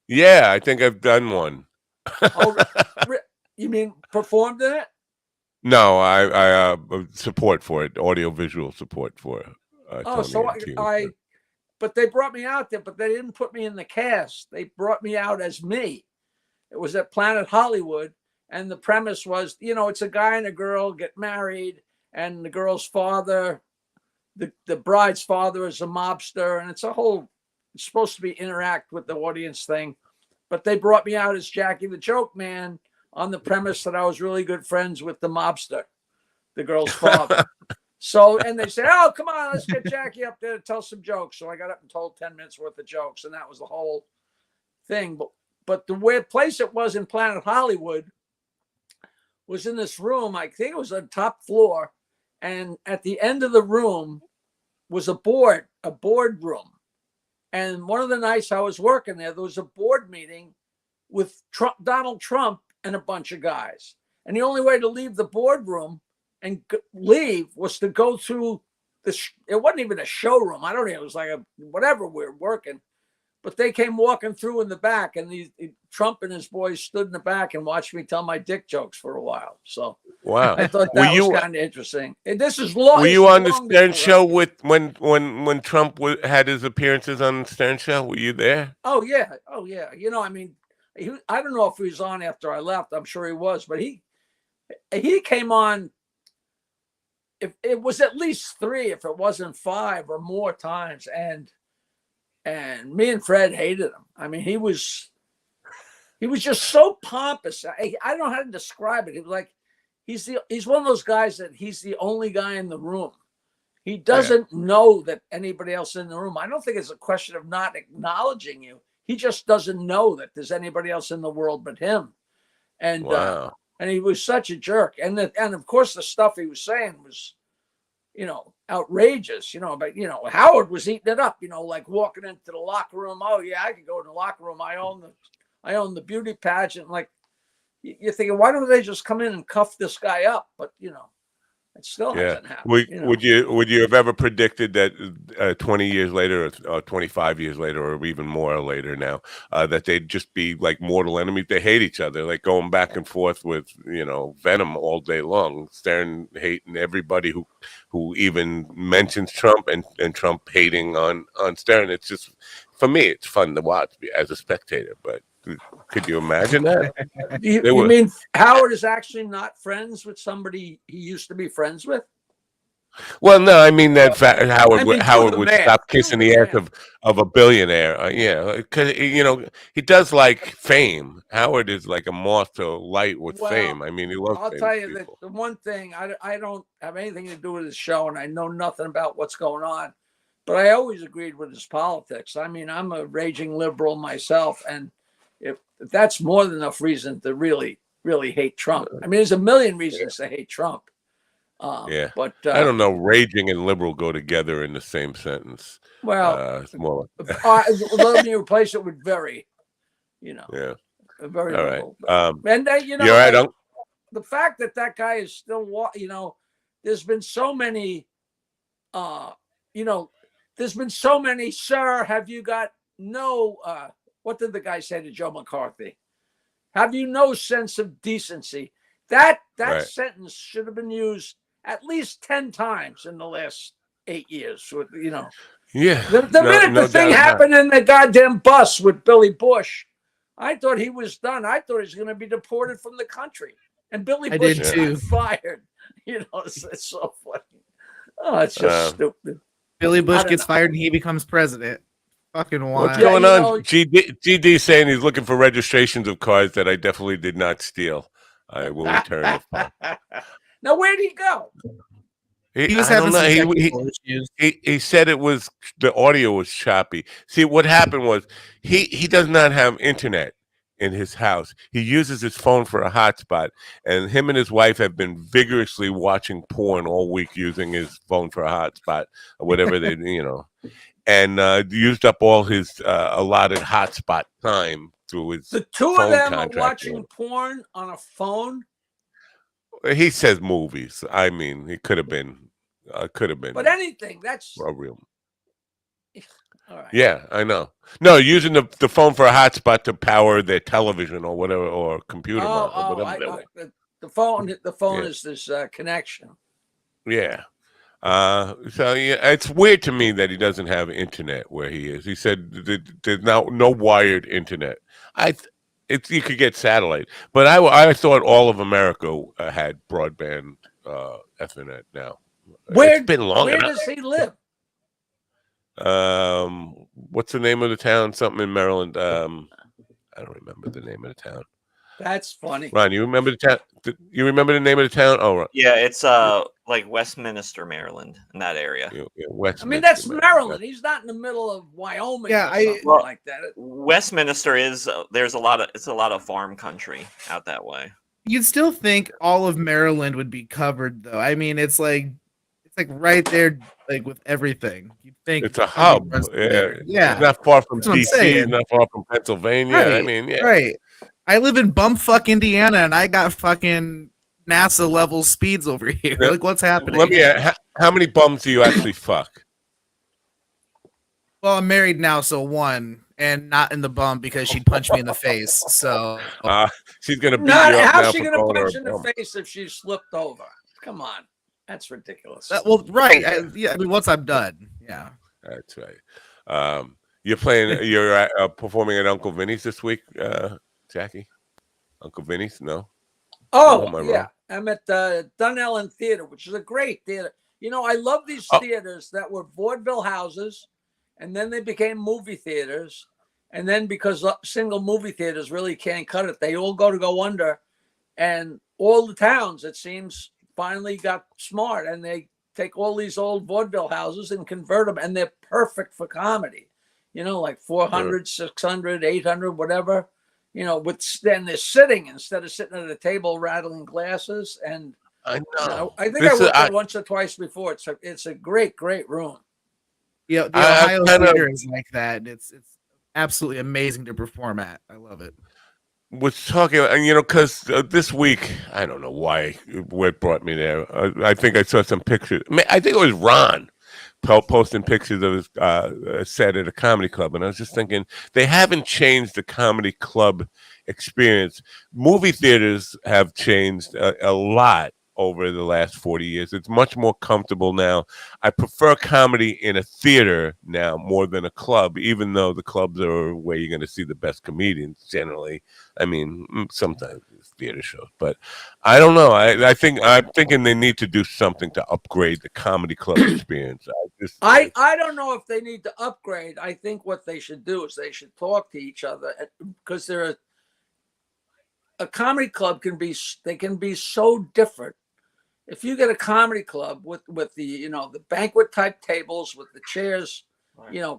Yeah, I think I've done one. Oh, you mean performed in it? No, I support for it, audio-visual support for it. But they brought me out there, but they didn't put me in the cast. They brought me out as me. It was at Planet Hollywood, and the premise was, you know, it's a guy and a girl get married, and the girl's father, the bride's father is a mobster, and it's supposed to be interact with the audience thing. But they brought me out as Jackie the Joke Man on the premise that I was really good friends with the mobster, the girl's father. So, and they said, oh, come on, let's get Jackie up there to tell some jokes. So I got up and told 10 minutes worth of jokes, and that was the whole thing. But the weird place it was in Planet Hollywood was in this room. I think it was on top floor. And at the end of the room was a boardroom. And one of the nights I was working there was a board meeting with Donald Trump and a bunch of guys. And the only way to leave the boardroom and leave was to go through it wasn't even a showroom. I don't know. It was like whatever we were working. But they came walking through in the back, and Trump and his boys stood in the back and watched me tell my dick jokes for a while. So wow, I thought that was kind of interesting. And this is long. Were you on the Stern Show when Trump had his appearances on the Stern Show? Were you there? Oh yeah. You know, I mean, I don't know if he was on after I left. I'm sure he was, but he came on. If it was at least 3, if it wasn't 5 or more times, and me and Fred hated him. I mean, he was just so pompous. I don't know how to describe it. He was like, he's one of those guys that he's the only guy in the room. He doesn't know that anybody else in the room. I don't think it's a question of not acknowledging you. He just doesn't know that there's anybody else in the world but him. And and he was such a jerk. And of course the stuff he was saying was, you know, outrageous, you know, but, you know, Howard was eating it up, you know, like walking into the locker room. Oh yeah, I could go in the locker room. I own the beauty pageant. Like, you're thinking, why don't they just come in and cuff this guy up? But, you know, it still hasn't happened. Would you have ever predicted that 20 years later or 25 years later or even more later now that they'd just be like mortal enemies? They hate each other, like going back and forth with, you know, venom all day long. Stern hating everybody who even mentions Trump, and Trump hating on Stern. It's just, for me, it's fun to watch as a spectator, but could you imagine that? You mean Howard is actually not friends with somebody he used to be friends with? Well, no, I mean that Howard would stop kissing the ass of a billionaire. Yeah, because, you know, he does like fame. Howard is like a moth to light with fame. I mean, he loves. I'll tell you that the one thing, I don't have anything to do with his show, and I know nothing about what's going on, but I always agreed with his politics. I mean, I'm a raging liberal myself, and if that's more than enough reason to really hate Trump. I mean, there's a million reasons to hate Trump. But I don't know. Raging and liberal go together in the same sentence. Well, it's more let me replace it with very, you know, very liberal. Right. And you know, right, the fact that guy is still, you know, there's been so many, you know, there's been so many. Sir, have you got no? What did the guy say to Joe McCarthy? Have you no sense of decency? That sentence should have been used at least 10 times in the last 8 years. You know, the minute the thing happened in the goddamn bus with Billy Bush, I thought he was done. I thought he was going to be deported from the country, and Billy Bush got fired. It's so funny. Oh, it's just stupid. Billy Bush gets know. fired and he becomes president. Fucking wild. What's going on? GD saying he's looking for registrations of cars that I definitely did not steal. I will return. Now, where'd he go? He was having some technical issues. He said it was the audio was choppy. See, what happened was he does not have internet in his house. He uses his phone for a hotspot, and him and his wife have been vigorously watching porn all week using his phone for a hotspot or whatever they, and used up all his allotted hotspot time through his. The two of them are watching porn on a phone. He says movies. I mean, it could have been. But anything, that's a real. All right. Yeah, I know. No, using the phone for a hotspot to power their television or whatever, or computer. Or whatever the phone is this connection. Yeah. So yeah, it's weird to me that he doesn't have internet where he is. He said there's no wired internet. You could get satellite, but I thought all of America had broadband Ethernet now. It's been long where enough. does he live? What's the name of the town? Something in Maryland. I don't remember the name of the town. That's funny. Ron, you remember the town? You remember the name of the town? Oh, right. Yeah, it's like Westminster, Maryland, in that area. I mean, that's Maryland. He's not in the middle of Wyoming. Yeah, or something like that. Westminster is it's a lot of farm country out that way. You'd still think all of Maryland would be covered, though. I mean, it's like right there, like with everything. You think it's a hub. Yeah, it's not far from DC. It's not far from Pennsylvania. Right. I mean, yeah, right. I live in bumfuck Indiana, and I got fucking NASA level speeds over here. Yeah. Like, what's happening? Let me ask, how many bums do you actually fuck? Well, I'm married now, so one, and not in the bum because she'd punch me in the face. So she's gonna beat you up now. How's she gonna punch in the face if she slipped over? Come on. That's ridiculous. Well, right. I mean, once I'm done. Yeah. That's right. You're performing at Uncle Vinny's this week, Jackie? Uncle Vinny's? No? Oh, am I yeah. wrong? I'm at Dunellen Theater, which is a great theater. I love these theaters that were vaudeville houses, and then they became movie theaters. And then because single movie theaters really can't cut it, they all go under. And all the towns, it seems, finally got smart, and they take all these old vaudeville houses and convert them, and they're perfect for comedy. Like 400, 600, 800, whatever. Then they're sitting instead of sitting at a table rattling glasses. And I know. I think I worked there once or twice before. It's a great room. Yeah, the Ohio Theater is like that. It's absolutely amazing to perform at. I love it. Was talking, and because this week, I don't know why what brought me there. I think I saw some pictures. I think it was Ron posting pictures of his set at a comedy club, and I was just thinking they haven't changed the comedy club experience. Movie theaters have changed a lot over the last 40 years. It's much more comfortable now. I prefer comedy in a theater now more than a club, even though the clubs are where you're going to see the best comedians generally. I mean, sometimes it's theater shows, but I don't know. I'm thinking they need to do something to upgrade the comedy club experience. I don't know if they need to upgrade. I think what they should do is they should talk to each other, because a comedy club can be so different. If you get a comedy club with the the banquet type tables with the chairs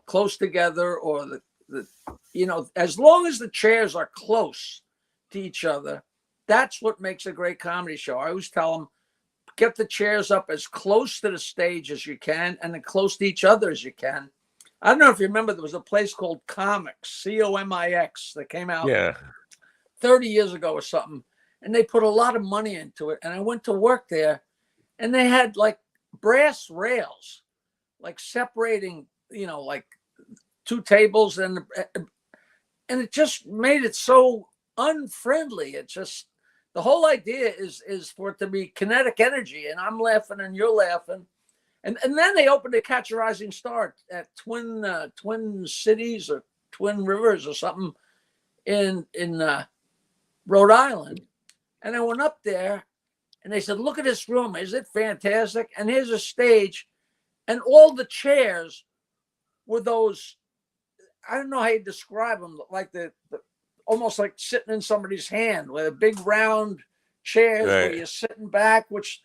close together, or the as long as the chairs are close to each other, that's what makes a great comedy show. I always tell them, get the chairs up as close to the stage as you can, and as close to each other as you can. I don't know if you remember, there was a place called Comics, COMIX, that came out 30 years ago or something. And they put a lot of money into it. And I went to work there, and they had like brass rails, like separating, like two tables, and it just made it so unfriendly. It just, the whole idea is for it to be kinetic energy, and I'm laughing and you're laughing. And then they opened a Catch a Rising Star at Twin Cities or Twin Rivers or something in Rhode Island. And I went up there, And they said, look at this room. Is it fantastic? And here's a stage. And all the chairs were those, I don't know how you describe them, like the almost like sitting in somebody's hand with a big round chairs where you're sitting back, which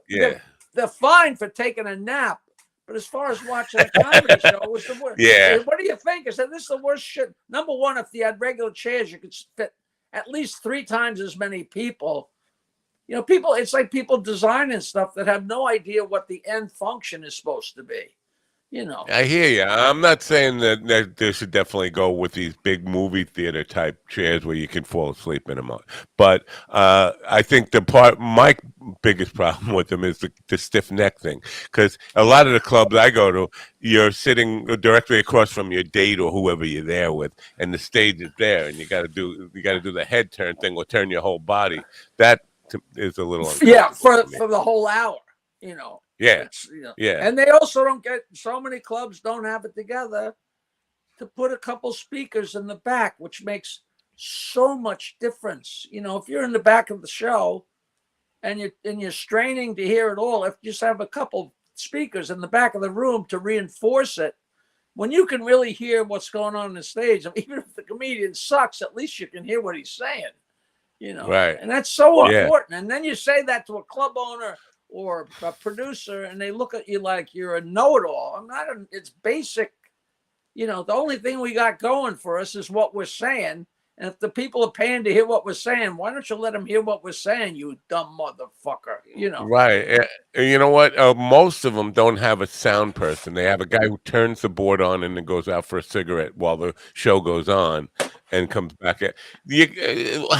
they're fine for taking a nap. But as far as watching a comedy show, it was the worst. Yeah. What do you think? I said, this is the worst shit. Number one, if you had regular chairs, you could fit at least 3 times as many people. You know, people, it's like people designing stuff that have no idea what the end function is supposed to be. You know, I hear you. I'm not saying that they should definitely go with these big movie theater type chairs where you can fall asleep in them. But I think my biggest problem with them is the stiff neck thing. Because a lot of the clubs I go to, you're sitting directly across from your date or whoever you're there with, and the stage is there, and you got to do the head turn thing or turn your whole body. That is a little uncomfortable for the whole hour. You know. Yeah. And they also don't get, so many clubs don't have it together to put a couple speakers in the back, which makes so much difference. You know, if you're in the back of the show and you're straining to hear it all, if you just have a couple speakers in the back of the room to reinforce it, when you can really hear what's going on the stage, even if the comedian sucks, at least you can hear what he's saying. You know, right? And that's so important. And then you say that to a club owner or a producer, and they look at you like you're a know-it-all. It's basic. You know, the only thing we got going for us is what we're saying. And if the people are paying to hear what we're saying, why don't you let them hear what we're saying, you dumb motherfucker? You know, right? And you know what? Most of them don't have a sound person. They have a guy who turns the board on and then goes out for a cigarette while the show goes on, and comes back at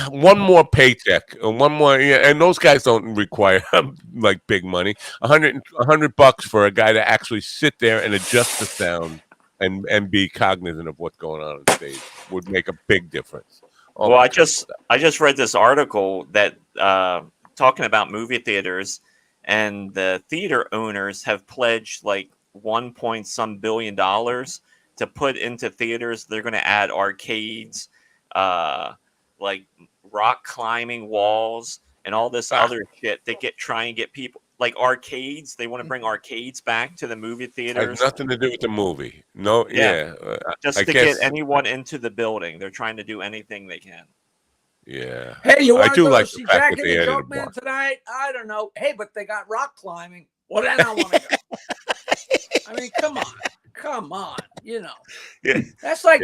one more paycheck, one more. And those guys don't require like big money. $100 for a guy to actually sit there and adjust the sound and be cognizant of what's going on stage would make a big difference. Well, I just read this article that talking about movie theaters, and the theater owners have pledged like $1 billion to put into theaters. They're going to add arcades, like rock climbing walls, and all this other shit. They try and get people. Like arcades, they want to bring arcades back to the movie theaters. Has nothing to do with the movie. No, just to get anyone into the building. They're trying to do anything they can. Yeah. Hey, you want to go like see the fact Jack that and they the added Joke Man tonight? I don't know. Hey, but they got rock climbing. Well, then I want to go. I mean, come on. You know, that's like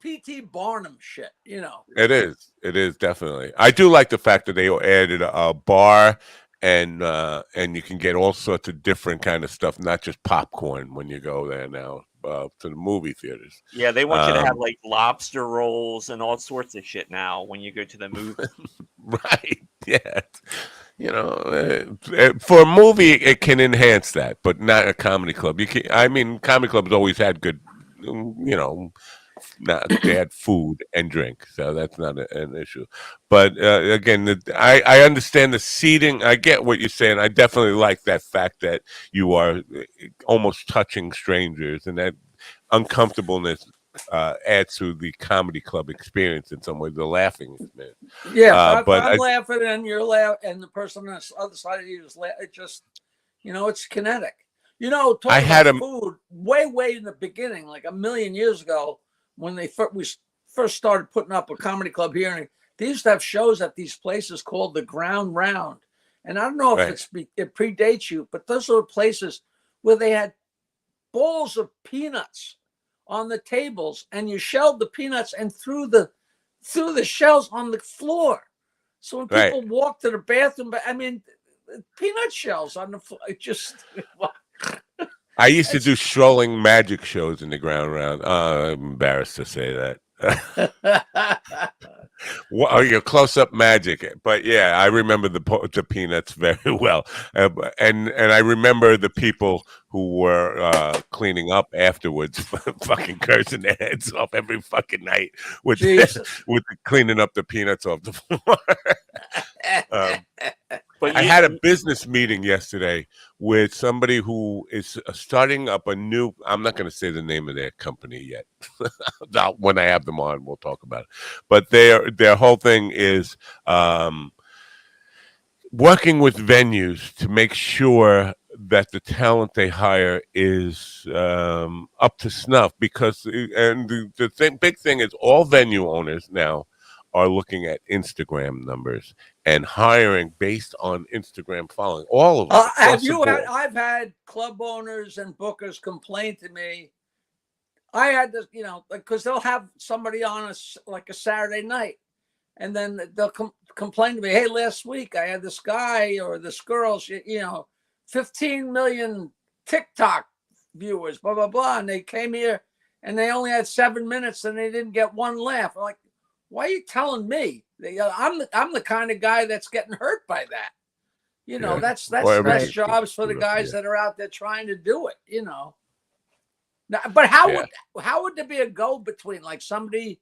P.T. Barnum shit. You know, it is definitely. I do like the fact that they added a bar. And you can get all sorts of different kind of stuff, not just popcorn when you go there now to the movie theaters. Yeah, they want you to have like lobster rolls and all sorts of shit now when you go to the movie. Right? Yeah. You know, for a movie, it can enhance that, but not a comedy club. Comedy clubs always had good, you know. They had food and drink, so that's not an issue. But again, I understand the seating. I get what you're saying. I definitely like that fact that you are almost touching strangers, and that uncomfortableness adds to the comedy club experience in some way. The laughing, man. Yeah, but I'm laughing and you're laughing, and the person on the other side of you is laughing. It just, you know, it's kinetic. You know, talking about food way in the beginning, like a million years ago. When we first started putting up a comedy club here, and they used to have shows at these places called the Ground Round. And I don't know if it predates you, but those are places where they had bowls of peanuts on the tables, and you shelled the peanuts and threw the shells on the floor. So when people walk to the bathroom, I mean, peanut shells on the floor, it just. I used to do strolling magic shows in the Ground Round. I'm embarrassed to say that. Well, your close-up magic, but yeah, I remember the peanuts very well, and I remember the people who were cleaning up afterwards, fucking cursing their heads off every fucking night with cleaning up the peanuts off the floor. I had a business meeting yesterday with somebody who is starting up a new. I'm not going to say the name of their company yet. When I have them on, we'll talk about it. But their whole thing is working with venues to make sure that the talent they hire is up to snuff, because big thing is all venue owners now are looking at Instagram numbers and hiring based on Instagram following. All of them. Have you had? I've had club owners and bookers complain to me. I had this, because they'll have somebody on like a Saturday night, and then they'll complain to me, "Hey, last week I had this guy or this girl, 15 million TikTok viewers, blah blah blah, and they came here and they only had 7 minutes and they didn't get one laugh." I'm like, why are you telling me? I'm the kind of guy that's getting hurt by that. That's jobs for the guys that are out there trying to do it. Now, but how would there be a go between, like, somebody?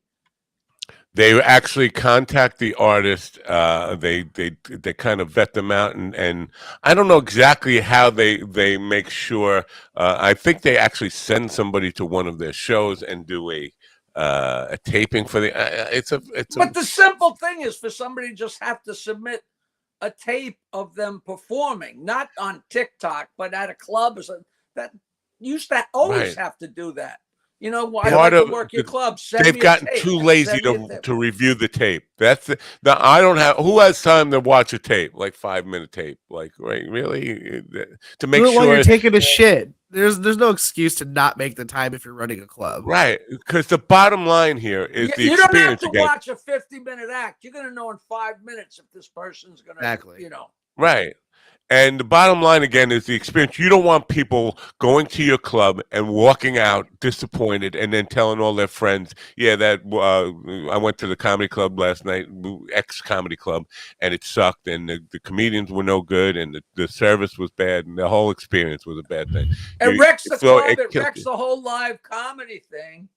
They actually contact the artist. They kind of vet them out, and I don't know exactly how they make sure. I think they actually send somebody to one of their shows and do a taping for the. But the simple thing is for somebody to just have to submit a tape of them performing, not on TikTok, but at a club or something. That used to always have to do that. I'd like to work your club. They've gotten too lazy to review the tape. I don't have. Who has time to watch a tape, like 5-minute tape? Like, right, really, to make sure while you're taking a shit. There's no excuse to not make the time if you're running a club. Right, because the bottom line here is the you experience. You don't have to watch a 50-minute act. You're going to know in 5 minutes if this person's going to, Right. And the bottom line, again, is the experience. You don't want people going to your club and walking out disappointed and then telling all their friends, yeah, that I went to the comedy club last night, ex-comedy club, and it sucked, and the comedians were no good, and the service was bad, and the whole experience was a bad thing. It wrecks the club. It wrecks the whole live comedy thing.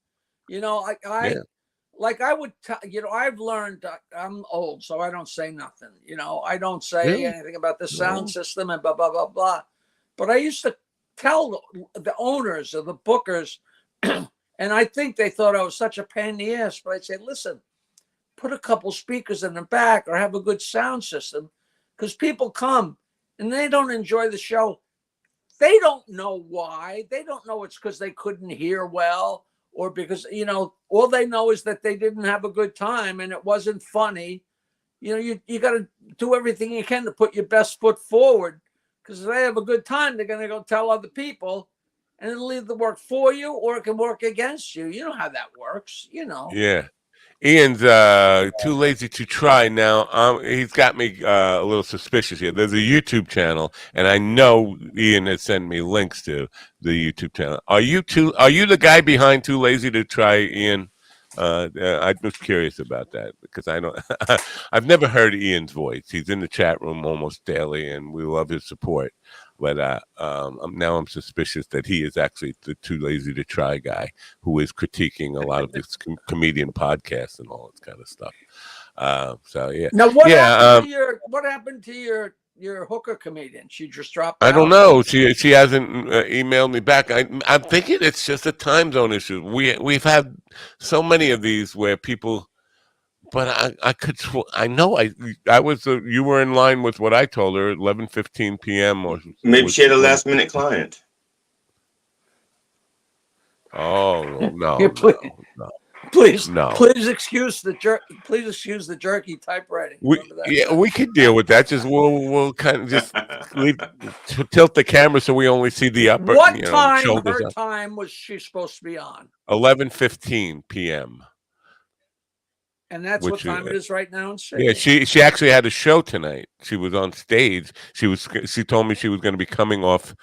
Like I would, I've learned, I'm old, so I don't say nothing. I don't say anything about the sound system and blah, blah, blah, blah. But I used to tell the owners or the bookers, and I think they thought I was such a pain in the ass, but I'd say, listen, put a couple speakers in the back or have a good sound system, because people come and they don't enjoy the show. They don't know why. They don't know it's because they couldn't hear well, or because, all they know is that they didn't have a good time and it wasn't funny. You got to do everything you can to put your best foot forward, because if they have a good time, they're going to go tell other people, and it'll either work for you or it can work against you. You know how that works, Yeah. Ian's too lazy to try now. He's got me a little suspicious here. There's a YouTube channel, and I know Ian has sent me links to the YouTube channel. Are you the guy behind Too Lazy to Try, Ian? I'm just curious about that, because I don't. I've never heard Ian's voice. He's in the chat room almost daily, and we love his support. But I'm suspicious that he is actually the Too Lazy to Try guy who is critiquing a lot of this comedian podcasts and all this kind of stuff. So yeah. Now what happened to your hooker comedian? She just dropped out? I don't know. She hasn't emailed me back. I'm thinking it's just a time zone issue. We've had so many of these where people. But you were in line with what I told her, 11:15 p.m. or maybe she had a last minute client. Oh no! Please excuse the jerky typewriting. We could deal with that. Just we'll kind of just tilt the camera so we only see the upper. What time? Her time was she supposed to be on? 11:15 p.m. And that's what time it is right now in Sydney. Yeah, she actually had a show tonight. She was on stage. She told me she was going to be coming off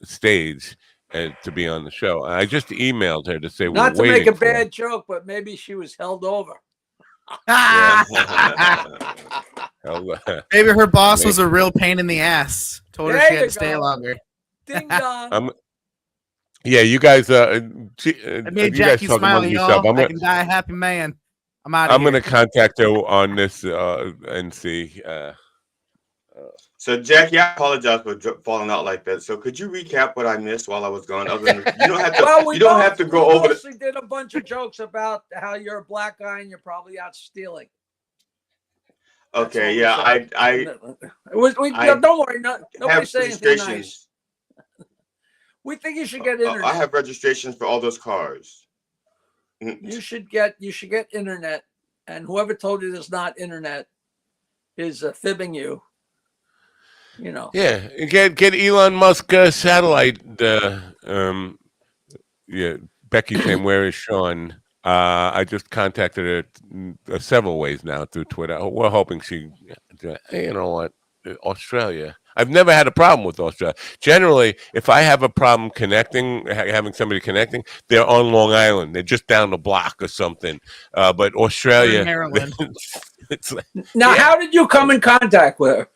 stage and to be on the show. I just emailed her to say not to make a bad joke, but maybe she was held over. Maybe her boss was a real pain in the ass. Told her she had to stay longer. Ding dong. Yeah, you guys. I made Jackie smile, y'all. I can die a happy man. I'm going to contact her on this and see. So, Jackie, I apologize for falling out like that. So, could you recap what I missed while I was gone? Other than you don't have to. You don't have to go over. We did a bunch of jokes about how you're a black guy and you're probably out stealing. Okay, yeah, don't worry, nobody say anything registrations. nice. We think you should get I internet. have registrations for all those cars. You should get internet, and whoever told you there's not internet is fibbing you. You know. Yeah, get Elon Musk satellite. Yeah, Becky's saying, "Where is Sean?" I just contacted her several ways now through Twitter. We're hoping she, you know what, Australia. I've never had a problem with Australia. Generally, if I have a problem connecting, having somebody connecting, they're on Long Island. They're just down the block or something. But Australia, Maryland. it's like, now, how did you come in contact with her?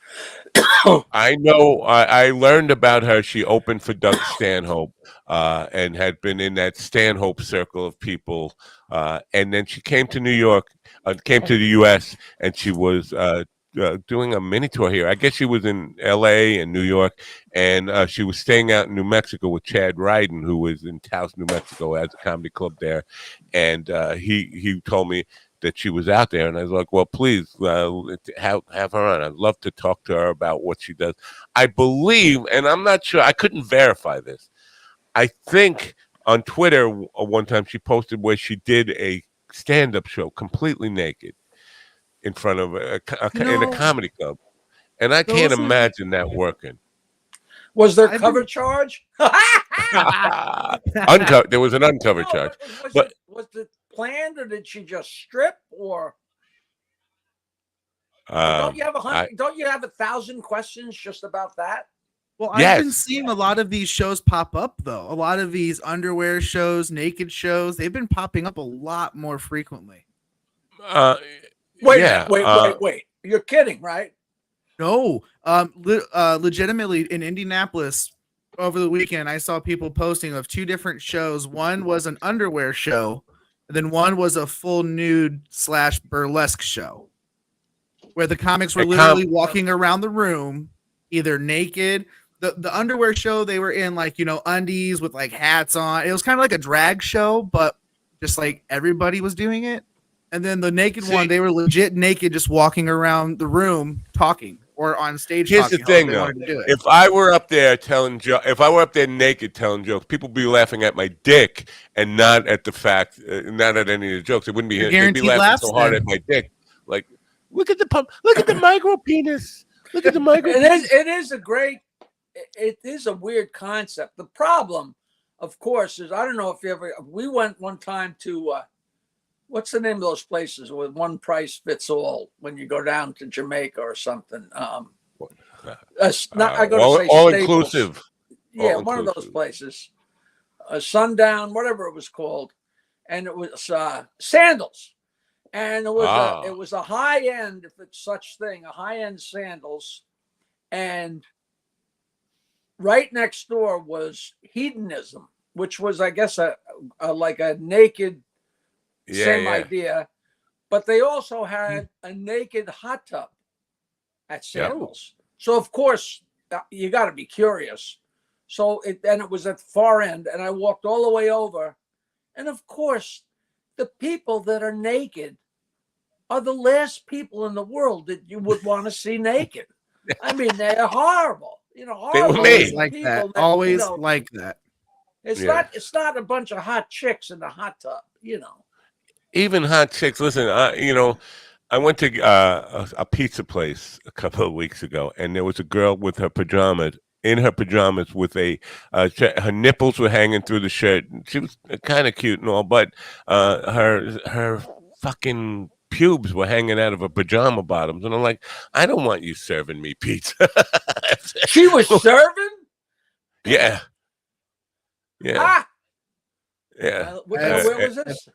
I know. I learned about her. She opened for Doug Stanhope and had been in that Stanhope circle of people. And then she came to New York, came to the U.S., and she was doing a mini tour here. I guess she was in L.A. and New York, and she was staying out in New Mexico with Chad Ryden, who was in Taos, New Mexico, has a comedy club there. And he told me that she was out there, and I was like, well, please have her on. I'd love to talk to her about what she does. I believe, and I'm not sure, I couldn't verify this. I think on Twitter one time she posted where she did a stand-up show completely naked in front of in a comedy club, and I can't imagine that working. Was there cover charge? Uncovered. There was an uncovered charge, but was it planned, or did she just strip, or don't you have don't you have 1,000 questions just about that? Well, I've been seeing a lot of these shows pop up, though. A lot of these underwear shows, naked shows, they've been popping up a lot more frequently. Wait. You're kidding, right? No. Legitimately, in Indianapolis over the weekend, I saw people posting of 2 different shows. One was an underwear show, and then one was a full nude / burlesque show where the comics were literally walking around the room, either naked. The underwear show, they were in undies with hats on. It was kind of like a drag show, but just everybody was doing it. And then the naked one, they were legit naked, just walking around the room talking or on stage. Here's the thing, though. If I were up there telling jokes, if I were up there naked telling jokes, people would be laughing at my dick and not at the fact, not at any of the jokes. It wouldn't be. They'd be laughing so hard at my dick, like, look at the pump, look at the micro penis, look at the micro. It is a weird concept. The problem, of course, is I don't know if we went one time to. What's the name of those places with one price fits all when you go down to Jamaica or something? I go to say all Staples. inclusive. Yeah, one of those places. Sundown, whatever it was called, and it was sandals, and it was a high end, if it's such thing, a high end sandals, and right next door was hedonism, which was, I guess, a like a naked. Same idea, but they also had a naked hot tub at Sandals. So of course you got to be curious. So it was at the far end, and I walked all the way over, and of course the people that are naked are the last people in the world that you would want to see naked. I mean, they're horrible. Horrible. They were made like that. Always like that. It's not a bunch of hot chicks in the hot tub. Even hot chicks. Listen, I went to a pizza place a couple of weeks ago, and there was a girl with her pajamas, with her nipples were hanging through the shirt. She was kind of cute and all, but her fucking pubes were hanging out of her pajama bottoms, and I'm like, I don't want you serving me pizza. She was serving? Yeah. Ah! Yeah. Where was this?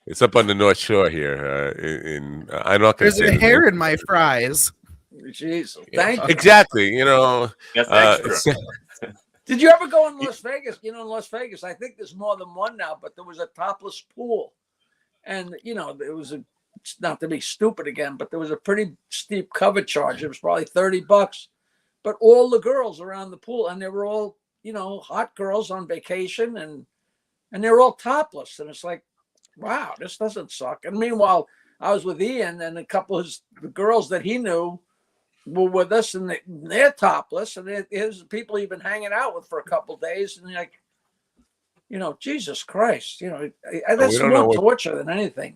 It's up on the North Shore here. I'm not going to say. There's a hair in my fries. Jeez, thank you. Exactly. That's extra. Did you ever go in Las Vegas? In Las Vegas, I think there's more than one now, but there was a topless pool, and there was not to be stupid again, but there was a pretty steep cover charge. It was probably $30, but all the girls around the pool, and they were all hot girls on vacation, and they're all topless, and it's like, wow, this doesn't suck. And meanwhile, I was with Ian, and a couple of the girls that he knew were with us, and they're topless, and there's people he'd been hanging out with for a couple of days, and like, Jesus Christ, that's more torture than anything,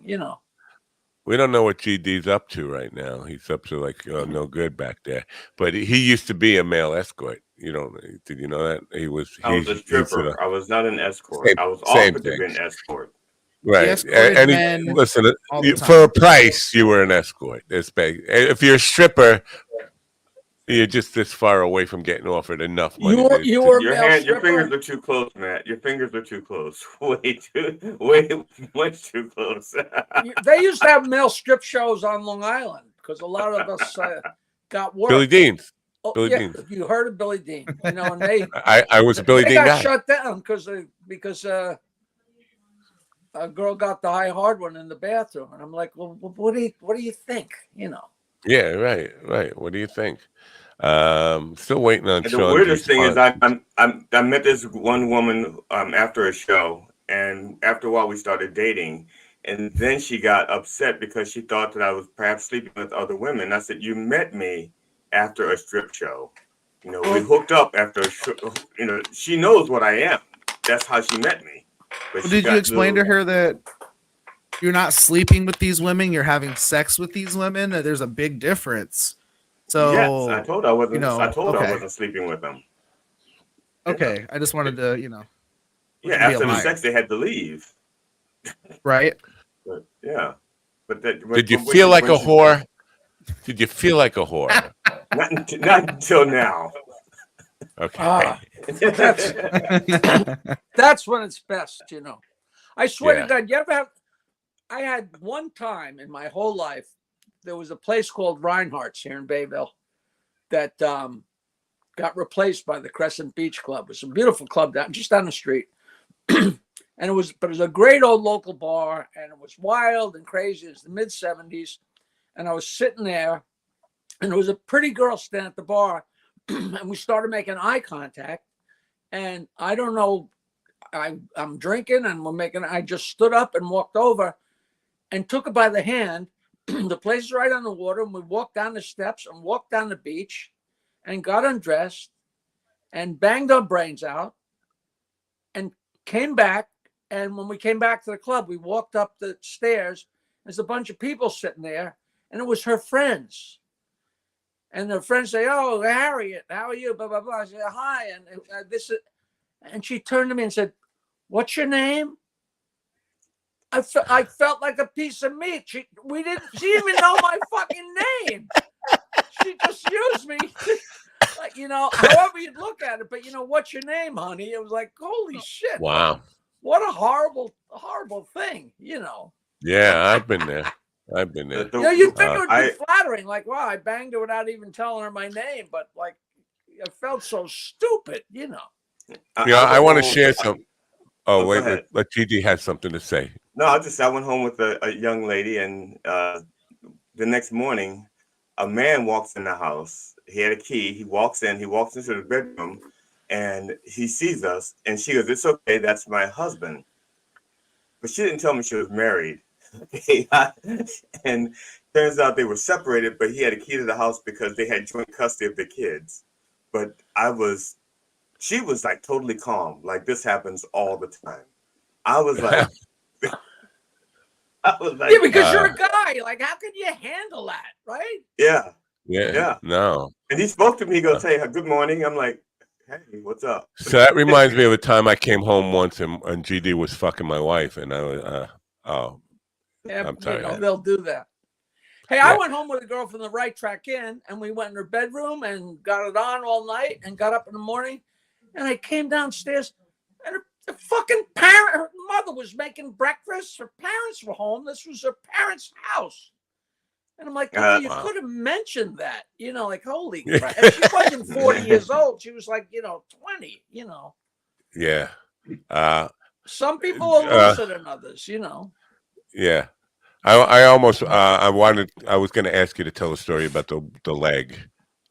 We don't know what GD's up to right now. He's up to like no good back there. But he used to be a male escort. Did you know that? I was a stripper. I was not an escort. I was offered to be an escort. Right. And listen, for a price, you were an escort. If you're a stripper, you're just this far away from getting offered enough money. Your fingers are too close, Matt. Your fingers are too close. Way much too close. They used to have male strip shows on Long Island because a lot of us got work. Billy Dean's. Billy Dean's. You heard of Billy Dean? And they. I was a Billy Dean guy. They got shut down because a girl got the high hard one in the bathroom, and I'm like, well, what do you think? Yeah, right. What do you think? Still waiting on. And the weirdest thing is, I met this one woman after a show, and after a while we started dating, and then she got upset because she thought that I was perhaps sleeping with other women. I said, "You met me after a strip show. We hooked up after a strip. She knows what I am. That's how she met me." Well, did you explain to her that you're not sleeping with these women, you're having sex with these women? There's a big difference. So yes, I told her I wasn't. I told her I wasn't sleeping with them. Okay, I just wanted to, Yeah, after the sex, they had to leave. Right. But, yeah. Did you feel like a whore? Did you feel like a whore? Not until now. Okay. That's when it's best, I swear to God, you ever have? I had one time in my whole life, there was a place called Reinhardt's here in Bayville that got replaced by the Crescent Beach Club. It was a beautiful club just down the street. But it was a great old local bar, and it was wild and crazy. It was the mid-'70s. And I was sitting there, and there was a pretty girl standing at the bar, and we started making eye contact. And I don't know, I'm drinking, and I just stood up and walked over and took her by the hand. The place is right on the water, and we walked down the steps and walked down the beach and got undressed and banged our brains out and came back. And when we came back to the club, we walked up the stairs. There's a bunch of people sitting there, and it was her friends. And her friends say, "Oh, Harriet, how are you?" Blah, blah, blah. I said, "Hi." And she turned to me and said, "What's your name?" I felt like a piece of meat. She didn't even know my fucking name. She just used me, however you'd look at it. But what's your name, honey? It was like, holy shit! Wow, what a horrible thing, Yeah, I've been there. You think it would be flattering, like, wow, I banged her without even telling her my name, but like, it felt so stupid, I want to share some. Oh, wait, let GD have something to say. No, I went home with a young lady, and the next morning, a man walks in the house. He had a key. He walks into the bedroom, and he sees us, and she goes, "It's okay, that's my husband." But she didn't tell me she was married. And turns out they were separated, but he had a key to the house because they had joint custody of the kids. But she was like totally calm. Like, this happens all the time. I was like, yeah, because you're a guy. Like, how can you handle that, right? Yeah. No. And he spoke to me. He goes, "Hey, good morning." I'm like, "Hey, what's up?" So that reminds me of a time I came home once and GD was fucking my wife, and I was, I'm sorry. They'll do that. Hey, I went home with a girl from the Right Track Inn, and we went in her bedroom and got it on all night and got up in the morning. And I came downstairs, and her fucking her mother was making breakfast. Her parents were home. This was her parents' house. And I'm like, you could have mentioned that, like, holy crap. And she wasn't 40 years old. She was like, 20, Yeah. Some people are looser than others, Yeah. I was going to ask you to tell a story about the leg,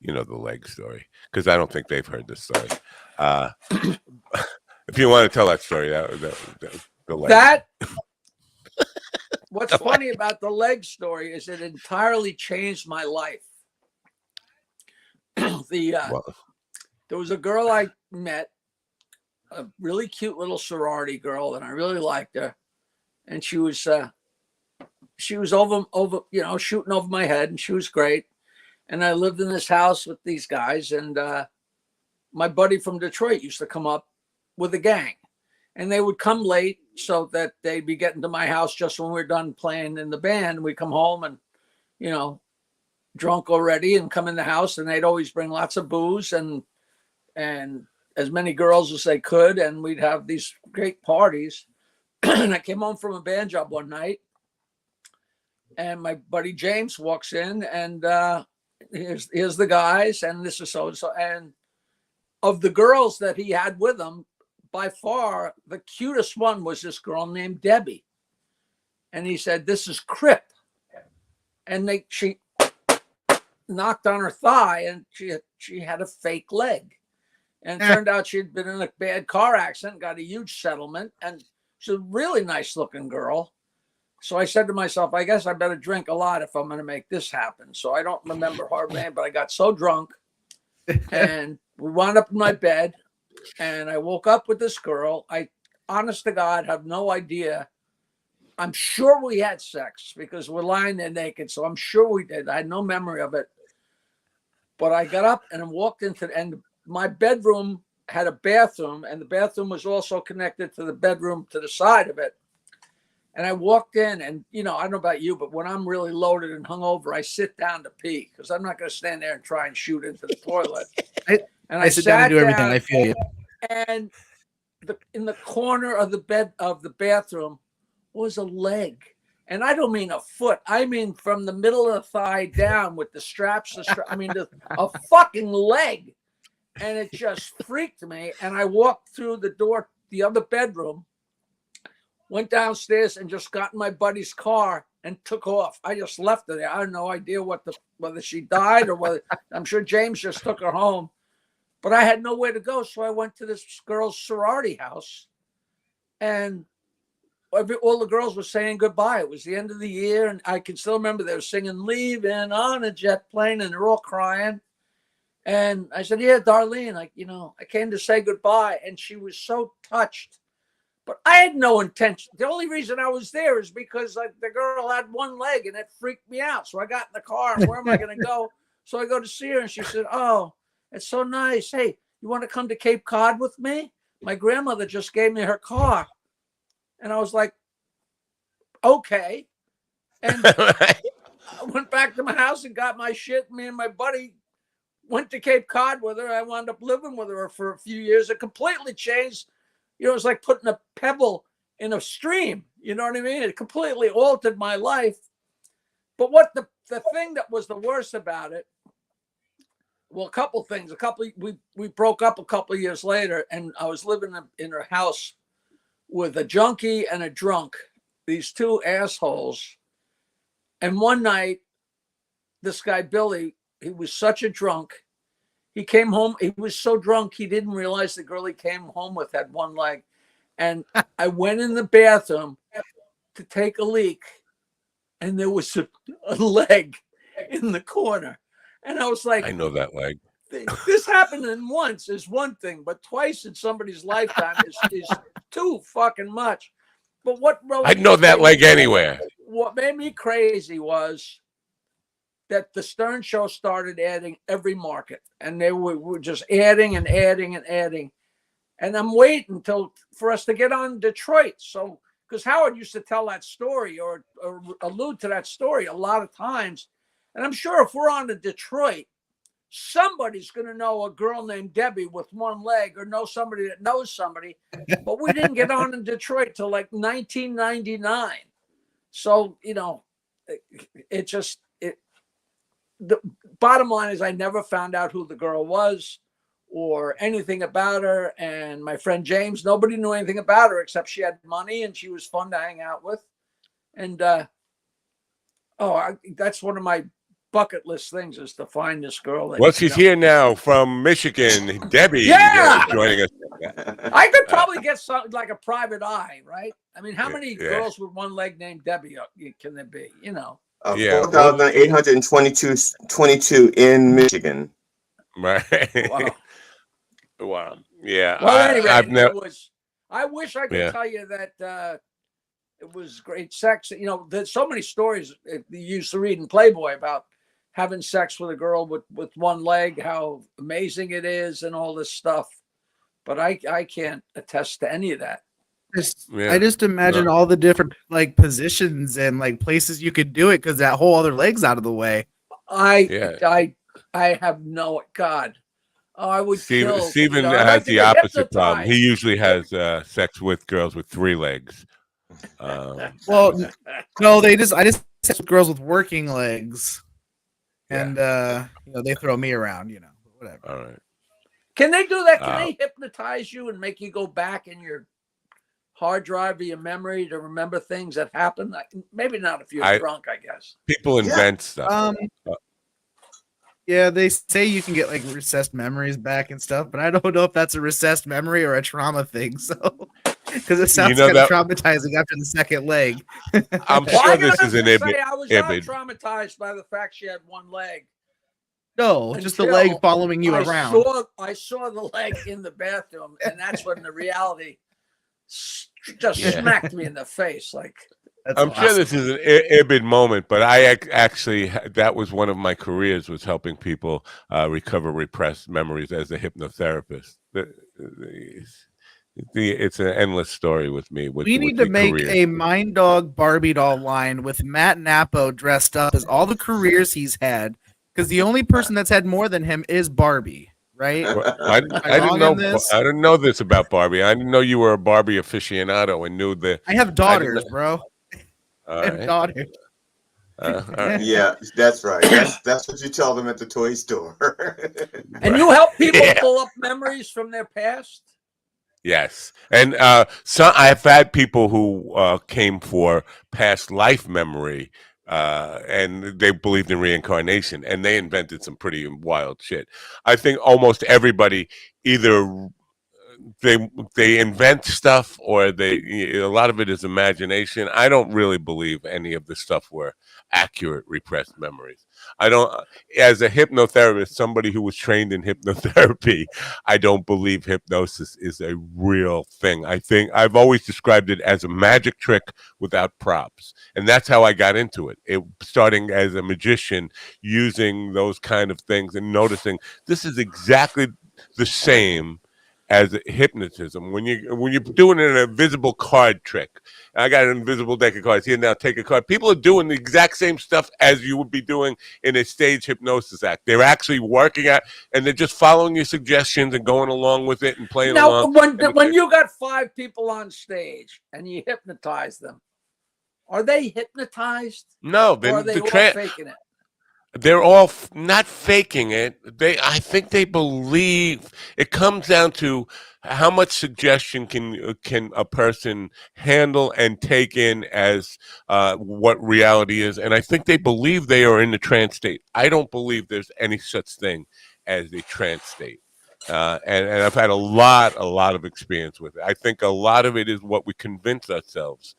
the leg story, because I don't think they've heard this story. If you want to tell that story, the leg. what's funny about the leg story is it entirely changed my life. There was a girl I met, a really cute little sorority girl, and I really liked her. And she was over, shooting over my head, and she was great. And I lived in this house with these guys, and my buddy from Detroit used to come up with a gang, and they would come late so that they'd be getting to my house just when we're done playing in the band. We'd come home and, drunk already, and come in the house, and they'd always bring lots of booze and as many girls as they could, and we'd have these great parties. And I came home from a band job one night, and my buddy James walks in, and here's the guys, and this is so and so. And of the girls that he had with him, by far the cutest one was this girl named Debbie. And he said, "This is Crip." And she knocked on her thigh, and she had a fake leg. And it turned out she'd been in a bad car accident, got a huge settlement, and she's a really nice looking girl. So I said to myself, I guess I better drink a lot if I'm going to make this happen. So I don't remember her name, but I got so drunk, and we wound up in my bed, and I woke up with this girl. I, honest to God, have no idea. I'm sure we had sex because we're lying there naked. So I'm sure we did. I had no memory of it. But I got up and I walked and my bedroom had a bathroom, and the bathroom was also connected to the bedroom to the side of it. And I walked in, and, I don't know about you, but when I'm really loaded and hungover, I sit down to pee because I'm not going to stand there and try and shoot into the toilet. I sit down and do everything. I feel you. And in the corner of the bathroom was a leg. And I don't mean a foot. I mean from the middle of the thigh down with the straps. A fucking leg. And it just freaked me. And I walked through the door, the other bedroom, went downstairs and just got in my buddy's car and took off. I just left her there. I had no idea whether she died or whether, I'm sure James just took her home. But I had nowhere to go. So I went to this girl's sorority house, and all the girls were saying goodbye. It was the end of the year, and I can still remember they were singing "Leaving on a Jet Plane," and they're all crying. And I said, "Yeah, Darlene, I came to say goodbye." And she was so touched, but I had no intention. The only reason I was there is because the girl had one leg, and it freaked me out. So I got in the car, and where am I going to go? So I go to see her, and she said, "Oh, it's so nice. Hey, you want to come to Cape Cod with me? My grandmother just gave me her car." And I was like, okay. And I went back to my house and got my shit. Me and my buddy went to Cape Cod with her. I wound up living with her for a few years. It completely changed. It was like putting a pebble in a stream. You know what I mean? It completely altered my life. But what the thing that was the worst about it, well, a couple things. We broke up a couple of years later, and I was living in her house with a junkie and a drunk, these two assholes. And one night, this guy, Billy, he was such a drunk. He came home. He was so drunk, he didn't realize the girl he came home with had one leg. And I went in the bathroom to take a leak, and there was a leg in the corner. And I was like, I know that leg. This happening once is one thing, but twice in somebody's lifetime is too fucking much. But I'd know that leg anywhere. What made me crazy was that the Stern Show started adding every market, and they were just adding and adding and adding. And I'm waiting for us to get on Detroit. So, because Howard used to tell that story or allude to that story a lot of times. And I'm sure if we're on to Detroit, somebody's going to know a girl named Debbie with one leg, or know somebody that knows somebody. But we didn't get on in Detroit till like 1999. So, the bottom line is I never found out who the girl was or anything about her. And my friend James, nobody knew anything about her except she had money and she was fun to hang out with. And that's one of my bucket list things is to find this girl. Well, she's here now from Michigan. Debbie Yeah! joining us. I could probably get something like a private eye, right? I mean, how many Yeah. girls with one leg named Debbie can there be? You know, 4,822 in Michigan. Right. Wow. Wow. Yeah. Well, anyway, I've never. I wish I could Yeah. tell you that it was great sex. You know, there's so many stories you used to read in Playboy about having sex with a girl with one leg, how amazing it is, and all this stuff. But I can't attest to any of that. I just imagine all the different like positions and like places you could do it because that whole other leg's out of the way. I have no God. Oh, I would kill. Steven you know, I'd has like to the get opposite problem. hypnotized. He usually has sex with girls with 3 legs. Well, no, I just sex with girls with working legs, and you know, they throw me around. You know, whatever. All right. Can they do that? Can they hypnotize you and make you go back in your hard drive of your memory to remember things that happened? Maybe not if you're drunk, I guess. People invent stuff. Yeah, they say you can get like recessed memories back and stuff, but I don't know if that's a recessed memory or a trauma thing. So, because it sounds kind of traumatizing after the second leg. I'm sure this is an I was not traumatized by the fact she had one leg. No, just the leg following you around. I saw the leg in the bathroom, and that's when the reality just smacked me in the face. Like, I'm sure this is an Ibid moment, but I actually, that was one of my careers, was helping people recover repressed memories as a hypnotherapist. It's an endless story with me. We need to make a Mind Dog Barbie doll line with Matt Napo dressed up as all the careers he's had, because the only person that's had more than him is Barbie. Right? I didn't know this about Barbie. I didn't know you were a Barbie aficionado and knew that. I have daughters, bro. I have right. daughters. Yeah, that's right. That's what you tell them at the toy store. And you help people pull up memories from their past? Yes. And I've had people who came for past life memory, and they believed in reincarnation, and they invented some pretty wild shit. I think almost everybody either they invent stuff or a lot of it is imagination. I don't really believe any of the stuff were accurate repressed memories. I don't, as a hypnotherapist, somebody who was trained in hypnotherapy, I don't believe hypnosis is a real thing. I think I've always described it as a magic trick without props. And that's how I got into it. Starting as a magician, using those kind of things and noticing this is exactly the same as hypnotism. When you're doing an invisible card trick, I got an invisible deck of cards here, now take a card. People are doing the exact same stuff as you would be doing in a stage hypnosis act. They're actually working at, and they're just following your suggestions and going along with it and playing along. Now, when you got 5 people on stage and you hypnotize them, are they hypnotized? No, or are they all faking it? They're all not faking it. I think they believe. It comes down to how much suggestion can a person handle and take in as what reality is. And I think they believe they are in the trance state. I don't believe there's any such thing as a trance state. And I've had a lot of experience with it. I think a lot of it is what we convince ourselves.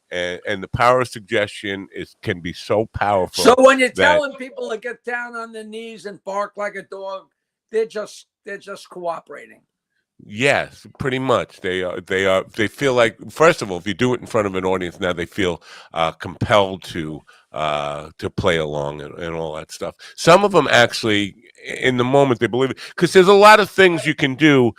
And the power of suggestion can be so powerful. So when you're telling people to get down on their knees and bark like a dog, they're just cooperating. Yes, pretty much. They feel like, first of all, if you do it in front of an audience now, they feel compelled to play along and all that stuff. Some of them actually, in the moment, they believe it, because there's a lot of things you can do.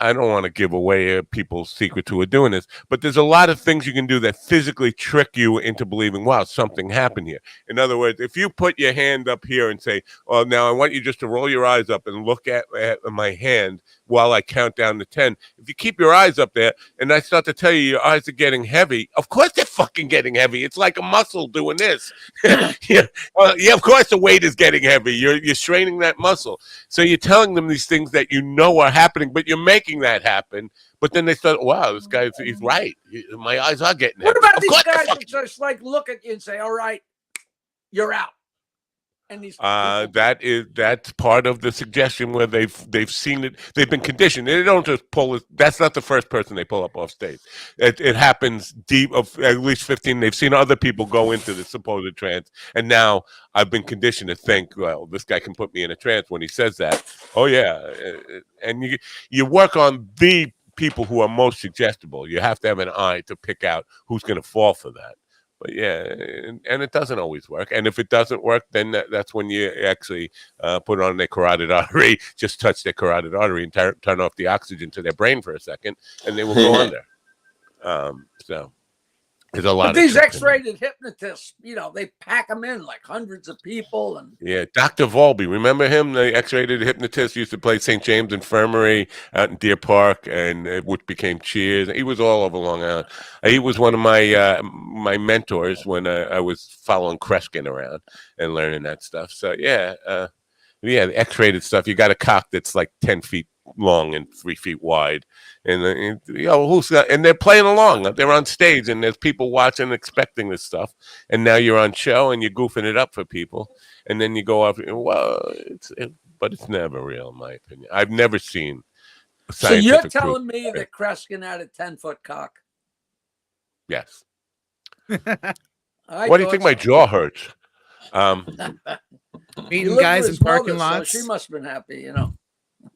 I don't want to give away people's secret who are doing this, but there's a lot of things you can do that physically trick you into believing, wow, something happened here. In other words, if you put your hand up here and say, well, now I want you just to roll your eyes up and look at my hand while I count down to 10. If you keep your eyes up there and I start to tell you your eyes are getting heavy, of course they're fucking getting heavy. It's like a muscle doing this. Yeah, of course the weight is getting heavy. You're straining that muscle. So you're telling them these things that you know are happening, but you're making that happen. But then they start, wow, this guy, he's right. My eyes are getting heavy. What about these guys that just like look at you and say, all right, you're out. And these that's part of the suggestion where they've seen it. They've been conditioned. They don't just pull it. That's not the first person they pull up off stage. It happens deep of at least 15. They've seen other people go into the supposed trance, and now I've been conditioned to think, well, this guy can put me in a trance when he says that. Oh yeah, and you work on the people who are most suggestible. You have to have an eye to pick out who's going to fall for that. But yeah, and it doesn't always work. And if it doesn't work, then that's when you actually put on their carotid artery, just touch their carotid artery and turn off the oxygen to their brain for a second, and they will go under. So there's a lot. But these X-rated hypnotists, they pack them in like hundreds of people. And yeah, Dr. Volby, remember him? The X-rated hypnotist used to play St. James Infirmary out in Deer Park, and which became Cheers. He was all over Long Island. He was one of my my mentors when I was following Kreskin around and learning that stuff. So yeah, the X-rated stuff. You got a cock that's like 10 feet long and 3 feet wide, and and they're playing along. They're on stage, and there's people watching, expecting this stuff. And now you're on show, and you're goofing it up for people, and then you go up. Well, but it's never real, in my opinion. I've never seen. So you're telling me that Kreskin had a 10-foot cock? Yes. Why do you think my jaw hurts? Meeting guys in parking lots. So she must have been happy,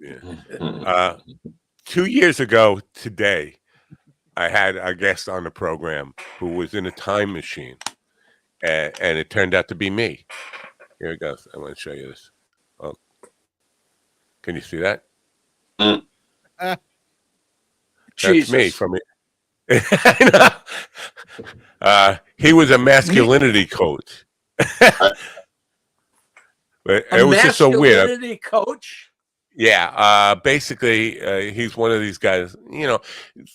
Yeah. 2 years ago today, I had a guest on the program who was in a time machine, and it turned out to be me. Here it goes. I want to show you this. Oh, can you see that? That's me from it. He was a masculinity coach. But it was just so weird. Masculinity coach? Yeah, basically, he's one of these guys.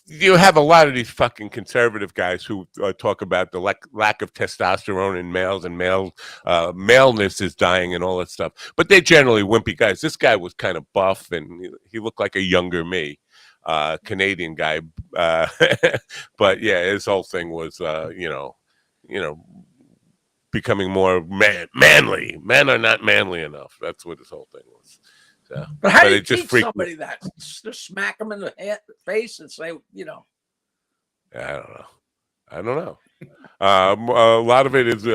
You have a lot of these fucking conservative guys who talk about the lack of testosterone in males, and maleness is dying and all that stuff. But they're generally wimpy guys. This guy was kind of buff, and he looked like a younger me, Canadian guy. But yeah, his whole thing was, becoming more manly. Men are not manly enough. That's what his whole thing was. So, but how do you it just teach somebody that? Just smack them in the face and say, I don't know. A lot of it is,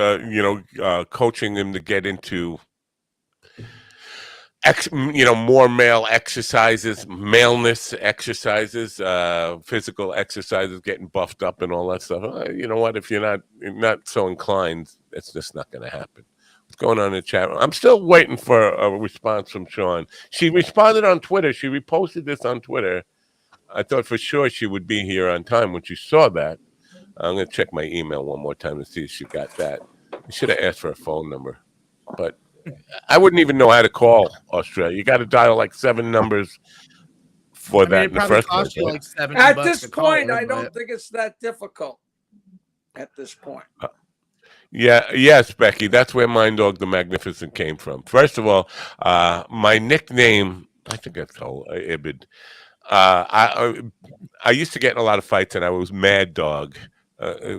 coaching them to get into, more male exercises, maleness exercises, physical exercises, getting buffed up and all that stuff. You know what? If you're not so inclined, it's just not going to happen. What's going on in the chat room? I'm still waiting for a response from Sean. She responded on Twitter. She reposted this on Twitter. I thought for sure she would be here on time when she saw that. I'm going to check my email one more time to see if she got that. I should have asked for a phone number, but I wouldn't even know how to call Australia. You got to dial like 7 numbers for that in the first place. Like at this point, I don't think it's that difficult. At this point. Yes, Becky. That's where Mind Dog the Magnificent came from. First of all, my nickname, I think that's called Ibid. I used to get in a lot of fights, and I was Mad Dog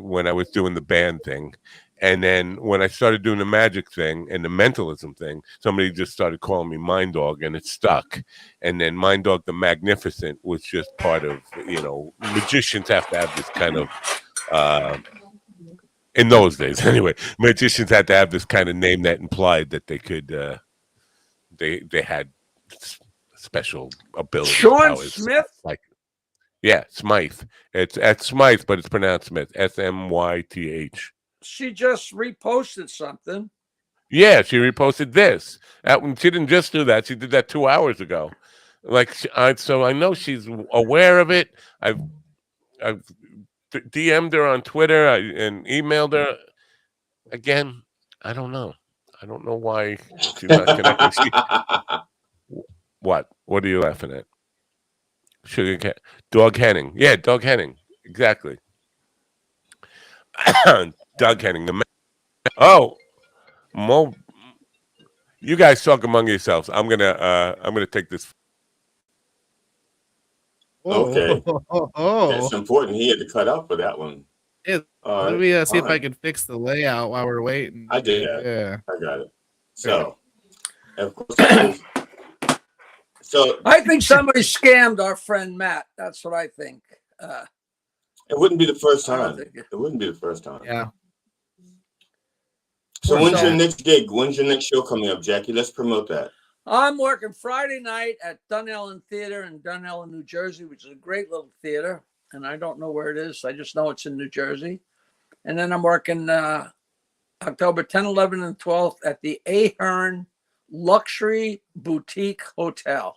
when I was doing the band thing. And then when I started doing the magic thing and the mentalism thing, somebody just started calling me Mind Dog, and it stuck. And then Mind Dog the Magnificent was just part of, magicians have to have this kind of, in those days anyway, magicians had to have this kind of name that implied that they could, they had special abilities. Sean Smith? Smythe. It's at Smythe, but it's pronounced Smith. Smyth. She just reposted something. Yeah, she reposted this. She didn't just do that. She did that 2 hours ago. So I know she's aware of it. I've DM'd her on Twitter and emailed her. Again, I don't know. I don't know why she's not connecting. What? What are you laughing at? Sugar cat. Dog Henning. Yeah, Dog Henning. Exactly. Doug Henning. You guys talk among yourselves. I'm gonna take this. Okay. It's important. He had to cut out for that one. Yeah. Let me see if I can fix the layout while we're waiting. I did. Yeah. I got it. So, of course, so I think somebody scammed our friend Matt. That's what I think. It wouldn't be the first I don't time. think It wouldn't be the first time. Yeah. So when's your So- next gig? When's your next show coming up, Jackie? Let's promote that. I'm working Friday night at Dunellen Theater in Dunellen, New Jersey, which is a great little theater. And I don't know where it is. I just know it's in New Jersey. And then I'm working October 10, 11, and 12th at the Ahern Luxury Boutique Hotel.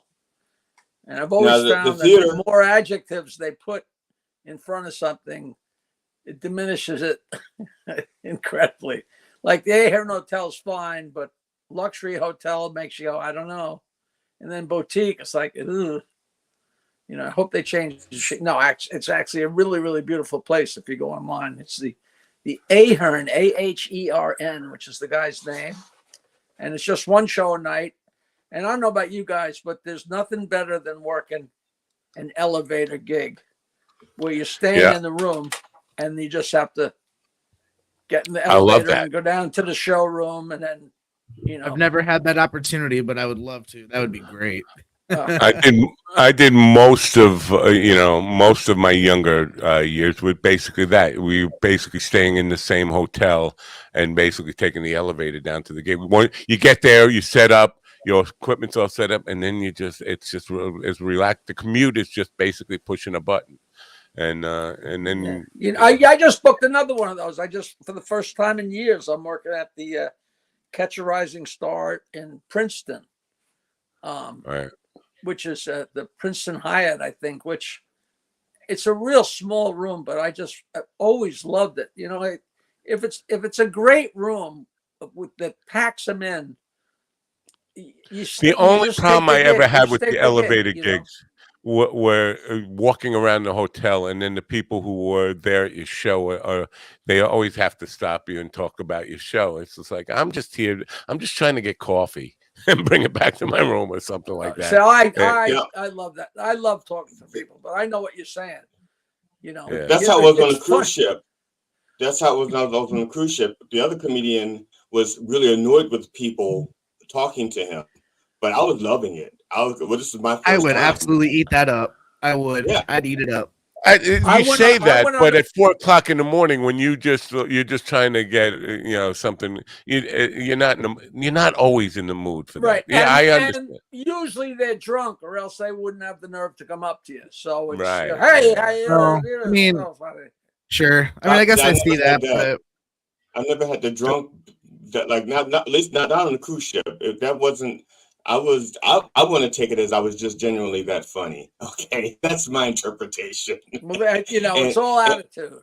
And I've always Now, the found that theater- the more adjectives they put in front of something, it diminishes it incredibly. Like the Ahern Hotel's fine, but luxury hotel makes you go, I don't know. And then boutique, it's like, ugh. You know, I hope they change. No, it's actually a really, really beautiful place if you go online. It's the Ahern, Ahern, which is the guy's name. And it's just one show a night. And I don't know about you guys, but there's nothing better than working an elevator gig where you're staying in the room and you just have to get in the I love elevator that. and go down to the showroom and then, you know. I've never had that opportunity, but I would love to. That would be great. I did most of most of my younger years with basically that. We were basically staying in the same hotel and basically taking the elevator down to the gate. You get there, you set up, your equipment's all set up, and then it's relaxed. The commute is just basically pushing a button, and then You know, I just booked another one of those. For the first time in years, I'm working at the Catch a Rising Star in Princeton. Right. Which is the Princeton Hyatt, I think, which it's a real small room, but I always loved it. You know, if it's a great room that packs them in, the only problem I ever had with the elevator gigs were walking around the hotel, and then the people who were there at your show, they always have to stop you and talk about your show. It's just like, I'm just here. I'm just trying to get coffee and bring it back to my room or something like that. So I love that. I love talking to people, but I know what you're saying. You know, that's how it was on a cruise ship. That's how it was when I was on a cruise ship. The other comedian was really annoyed with people talking to him, but I was loving it. This is my first I would time. absolutely eat that up. I would. Yeah. I'd eat it up. You say that, but at 4 o'clock in the morning, when you're just trying to get something, you're not always in the mood for that. Right. Yeah, I understand. And usually they're drunk, or else they wouldn't have the nerve to come up to you. So it's right. Hey, how you Well, doing? I mean, sure. I mean, I guess I see that, but I never had the drunk that, like, not at least not on a cruise ship. If that wasn't, I want to take it as I was just genuinely that funny. Okay, that's my interpretation. Well, you know, it's all attitude.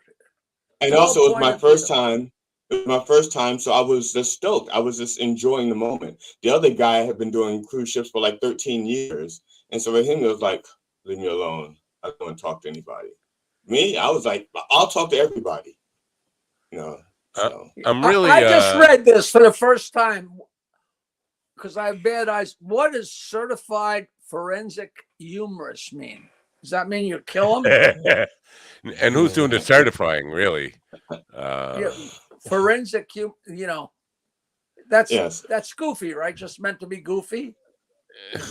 And also, it was my first time. It was my first time, so I was just stoked. I was just enjoying the moment. The other guy had been doing cruise ships for like 13 years, and so with him, it was like, leave me alone. I don't want to talk to anybody. Me, I was like, I'll talk to everybody. You know. So. I just read this for the first time because I have bad eyes. What does certified forensic humorist mean? Does that mean you kill them? And who's doing the certifying, really? Forensic, that's goofy, right? Just meant to be goofy.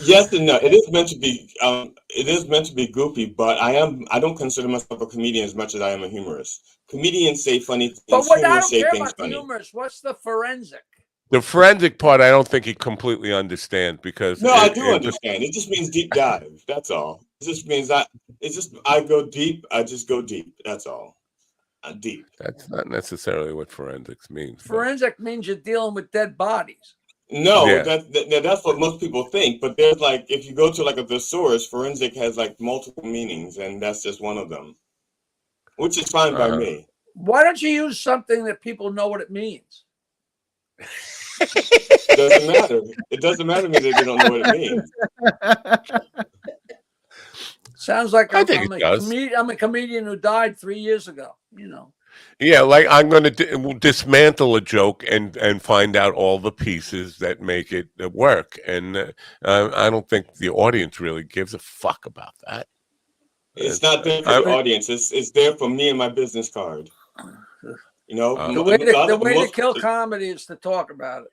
Yes and no. It is meant to be. It is meant to be goofy, but I don't consider myself a comedian as much as I am a humorist. Comedians say funny things. But what I humorists don't say care things about the funny. humorist. What's the forensic? The forensic part, I don't think he completely understands because I do understand. It just means deep dive. That's all. It just means I go deep. I just go deep. That's all. Deep. That's not necessarily what forensics means. Forensic means you're dealing with dead bodies. No, Yeah. that's what most people think. But there's like, if you go to like a thesaurus, forensic has like multiple meanings, and that's just one of them, which is fine by me. Why don't you use something that people know what it means? It doesn't matter. It doesn't matter to me that they don't know what it means. Sounds like I think it does. I'm a comedian who died 3 years ago. You know. Yeah, like I'm going to dismantle a joke and find out all the pieces that make it work. And I don't think the audience really gives a fuck about that. It's not there for the audience. It's there for me and my business card. You know, The way to kill comedy is to talk about it.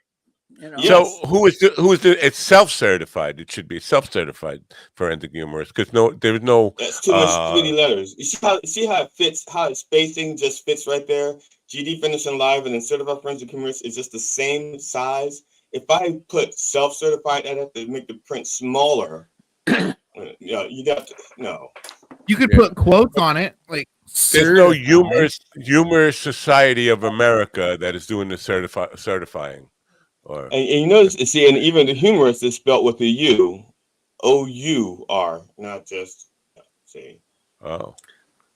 You know. So who is the? It's self-certified. It should be self-certified forensic humorist because there's no. That's too much pretty letters. You see how it fits, how its spacing just fits right there. GD finishing live and then certified forensic humorist is just the same size. If I put self-certified, I'd have to make the print smaller. You got to no. You could put quotes on it, like there's no humorous Society of America that is doing the certifying. Or and you notice, see, and even the humorist is spelled with a U, O-U-R, not just see. Oh.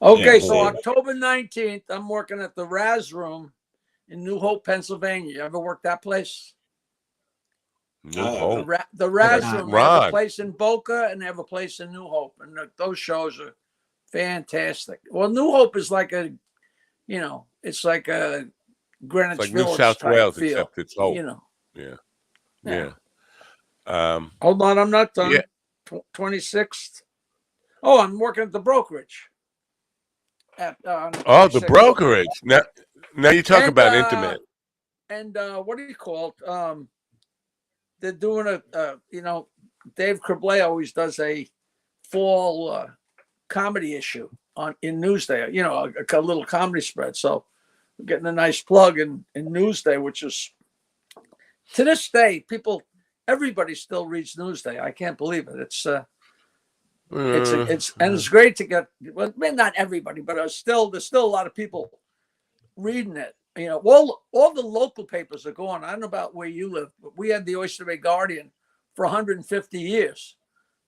Okay, Yeah, so October 19th, I'm working at the Raz Room in New Hope, Pennsylvania. You ever worked that place? New Hope. The Raz Room. They have Ron. a place in Boca and they have a place in New Hope, and those shows are fantastic. Well, New Hope is like a, it's like a Greenwich It's like Village New South type Wales, feel, except it's Hope. Yeah. Yeah. Hold on, I'm not done. Yeah. 26th. Oh, I'm working at the brokerage. The brokerage. Now you talk about intimate. And what do you call it? They're doing Dave Cribley always does a fall comedy issue in Newsday. A little comedy spread. So we're getting a nice plug in Newsday, which is to this day, everybody still reads Newsday. I can't believe it. It's great to get. Well, not everybody, but there's still a lot of people reading it. All the local papers are gone. I don't know about where you live, but we had the Oyster Bay Guardian for 150 years.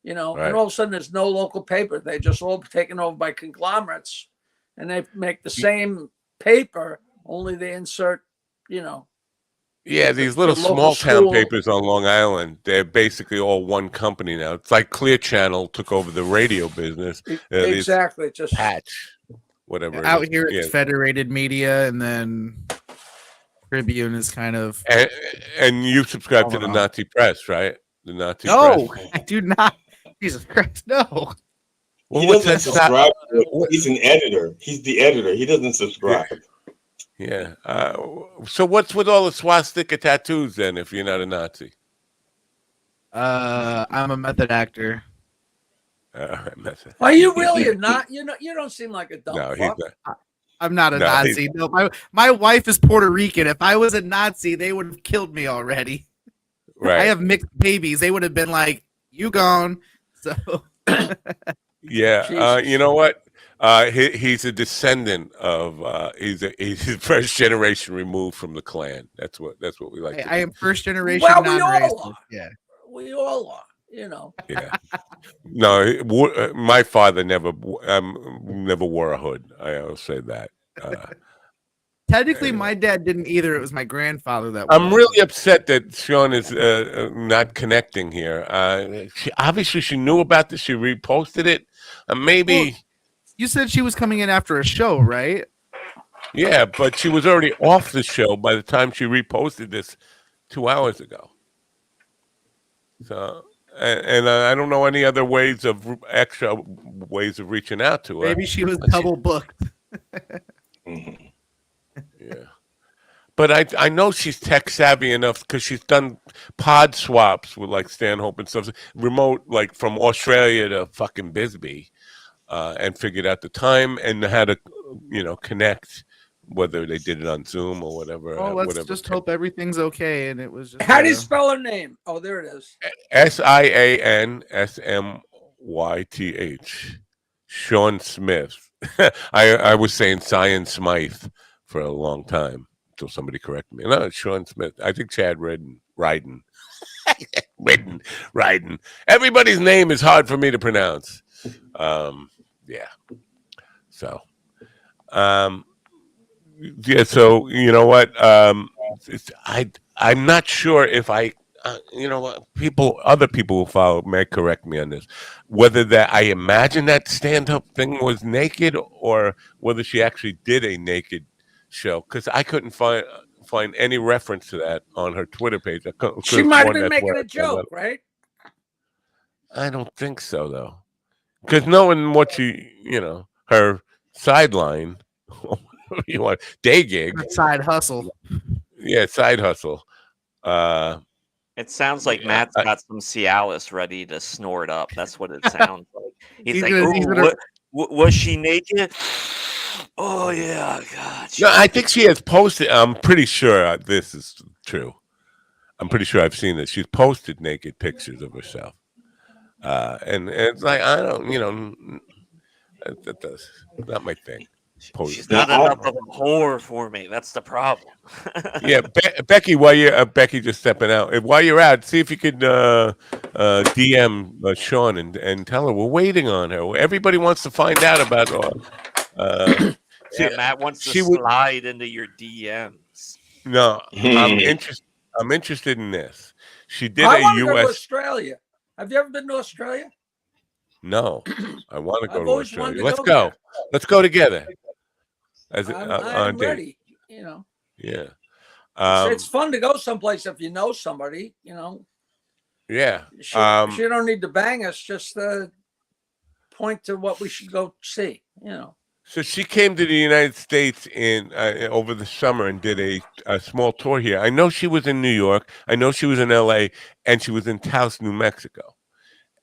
And all of a sudden there's no local paper. They just all taken over by conglomerates, and they make the same paper, only they insert, Yeah, these little small town papers on Long Island, they're basically all one company now. It's like Clear Channel took over the radio business. Exactly. Just Patch, whatever. Out here it's Federated Media, and then Tribune is kind of. And you subscribe to the Nazi Press, right? The Nazi No, Press. I do not. Jesus Christ, no. Well, he doesn't subscribe. He's an editor. He's the editor. He doesn't subscribe. Yeah. So what's with all the swastika tattoos then? If you're not a Nazi, I'm a method actor. Are you really not? You don't seem like a dumb. No, fuck. he's not. I'm not a Nazi. No, my wife is Puerto Rican. If I was a Nazi, they would have killed me already. Right. I have mixed babies. They would have been like, "You gone." So. Yeah. You know what? He's a descendant of. He's a first generation removed from the Klan. That's what we like. I am first generation. Well, we all are. Yeah, we all are. Yeah. No, my father never wore a hood. I'll say that. Technically, my dad didn't either. It was my grandfather that. I'm really upset that Sean is not connecting here. Obviously, she knew about this. She reposted it. Maybe. Well, you said she was coming in after a show, right? Yeah, but she was already off the show by the time she reposted this 2 hours ago. So, and I don't know any other extra ways of reaching out to her. Maybe she was double booked. Yeah. But I know she's tech savvy enough because she's done pod swaps with like Stanhope and stuff, remote, like from Australia to fucking Bisbee, and figured out the time and how to, connect, whether they did it on Zoom or whatever. Well, let's just hope everything's okay. And it was just. How do you spell her name? Oh, there it is. SIANSMYTH. Sean Smith. I was saying Cyan Smythe for a long time until somebody corrected me. No, it's Sean Smith. I think Chad Ryden. Ryden. Everybody's name is hard for me to pronounce. Yeah. So, yeah. So you know what? I'm not sure if I. Other people who follow may correct me on this. Whether that I imagine that stand-up thing was naked, or whether she actually did a naked show, because I couldn't find any reference to that on her Twitter page. She might have been making a joke, right? I don't think so, though, because knowing what her sideline, day gig, side hustle. Yeah, side hustle. It sounds like Matt's got some Cialis ready to snort up. That's what it sounds like. He's like, was she naked? Oh yeah, God. No, I think she has posted. I'm pretty sure this is true. I'm pretty sure I've seen this. She's posted naked pictures of herself, and it's like I don't, that's not my thing. She's not enough of a whore for me. That's the problem. Yeah, Becky, while you're Becky, just stepping out. While you're out, see if you could DM Sean and tell her we're waiting on her. Everybody wants to find out about. Matt wants to slide into your DMs. No, I'm interested in this. She did I a want to U.S. go to Australia. Have you ever been to Australia? No, I want to go to always Australia. wanted to Let's go go. there. Let's go together. I'm ready. Yeah. It's fun to go someplace if you know somebody. Yeah. She don't need to bang us. Just point to what we should go see. So she came to the United States in over the summer and did a small tour here. I know she was in New York. I know she was in L.A. and she was in Taos, New Mexico.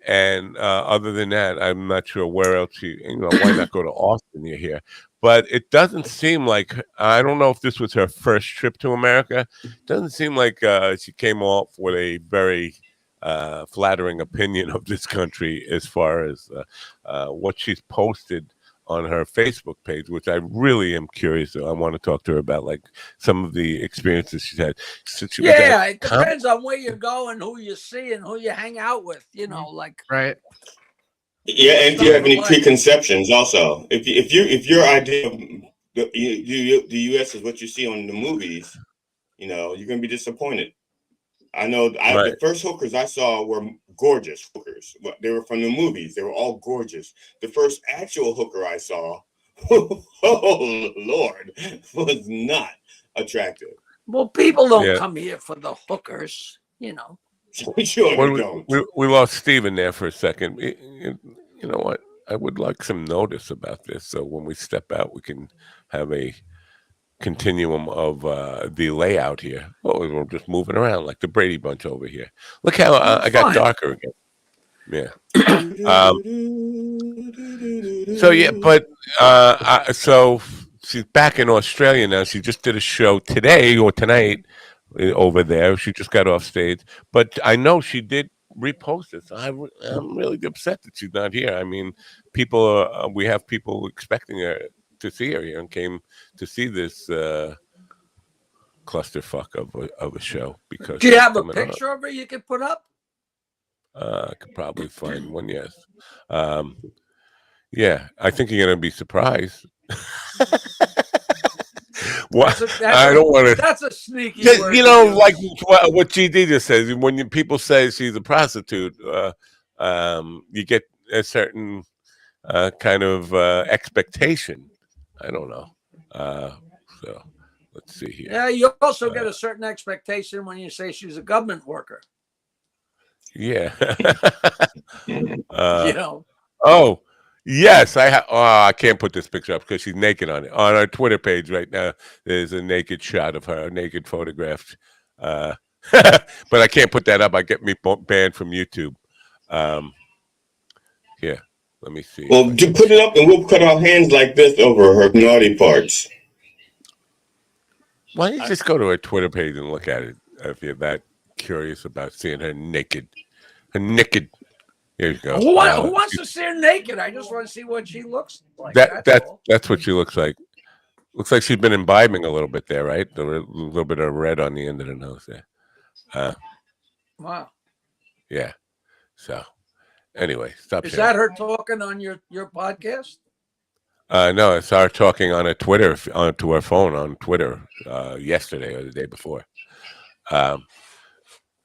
And other than that, I'm not sure where else she. Why not go to Austin? You're here, but it doesn't seem like. I don't know if this was her first trip to America. It doesn't seem like she came off with a very flattering opinion of this country as far as what she's posted on her Facebook page, which I really am curious. I want to talk to her about like some of the experiences she's had. It depends on where you go and who you see and who you hang out with. Right. Yeah, and if you have any preconceptions, also, if your idea of the U.S. is what you see on the movies, you're gonna be disappointed. I know the first hookers I saw were gorgeous hookers. They were from the movies. They were all gorgeous. The first actual hooker I saw, oh Lord, was not attractive. Well, people don't come here for the hookers, Sure, we don't. We lost Steven there for a second. You know what? I would like some notice about this, so when we step out, we can have a continuum of the layout here. Oh, we're just moving around like the Brady Bunch over here. Look how I got darker again. Yeah. So she's back in Australia now. She just did a show today or tonight over there. She just got off stage, but I know she did repost it. So I'm really upset that she's not here. I mean, we have people expecting her to see her here and came to see this clusterfuck of a show. Because do you have a picture of her you could put up? I could probably find one. Yes. Yeah, I think you're gonna be surprised. I don't want to. That's a sneaky. Like what GD just says. When people say she's a prostitute, you get a certain kind of expectation. I don't know. So let's see here. Yeah, you also get a certain expectation when you say she's a government worker. Yeah. Oh, yes. I can't put this picture up because she's naked on it. On our Twitter page right now, there's a naked shot of her, naked photographed. But I can't put that up. I get me banned from YouTube. Here. Let me see. Well, put it up and we'll cut our hands like this over her naughty parts. Why don't you just go to her Twitter page and look at it if you're that curious about seeing her naked? Her naked. Here you go. Who wants to see her naked? I just want to see what she looks like. That's what she looks like. Looks like she's been imbibing a little bit there, right? A little bit of red on the end of the nose there. Wow. Yeah. So. Anyway, stop. Is that her talking on your podcast? No, it's our talking on a Twitter onto our phone on Twitter yesterday or the day before.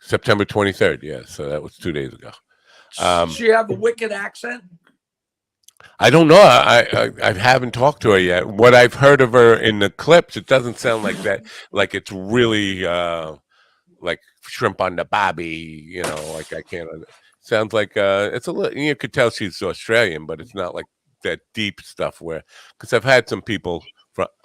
September 23rd. Yeah, so that was 2 days ago. Does she have a wicked accent? I don't know. I haven't talked to her yet. What I've heard of her in the clips, it doesn't sound like that. Like it's really like shrimp on the bobby. Like I can't. Sounds like it's a little. You could tell she's Australian, but it's not like that deep stuff. Because I've had some people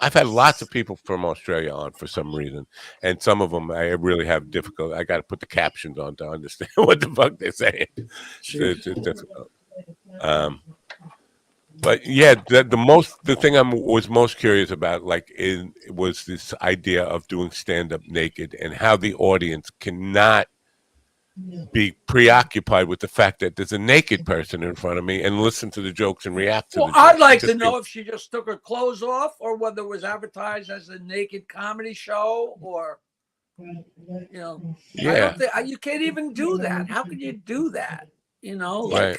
I've had lots of people from Australia on for some reason, and some of them I really have difficult. I got to put the captions on to understand what the fuck they're saying. It's difficult. But yeah, the thing I was most curious about, like, was this idea of doing stand up naked and how the audience cannot be preoccupied with the fact that there's a naked person in front of me and listen to the jokes and react to the jokes. I'd like to know if she just took her clothes off or whether it was advertised as a naked comedy show or, I don't think, you can't even do that. How can you do that? Right.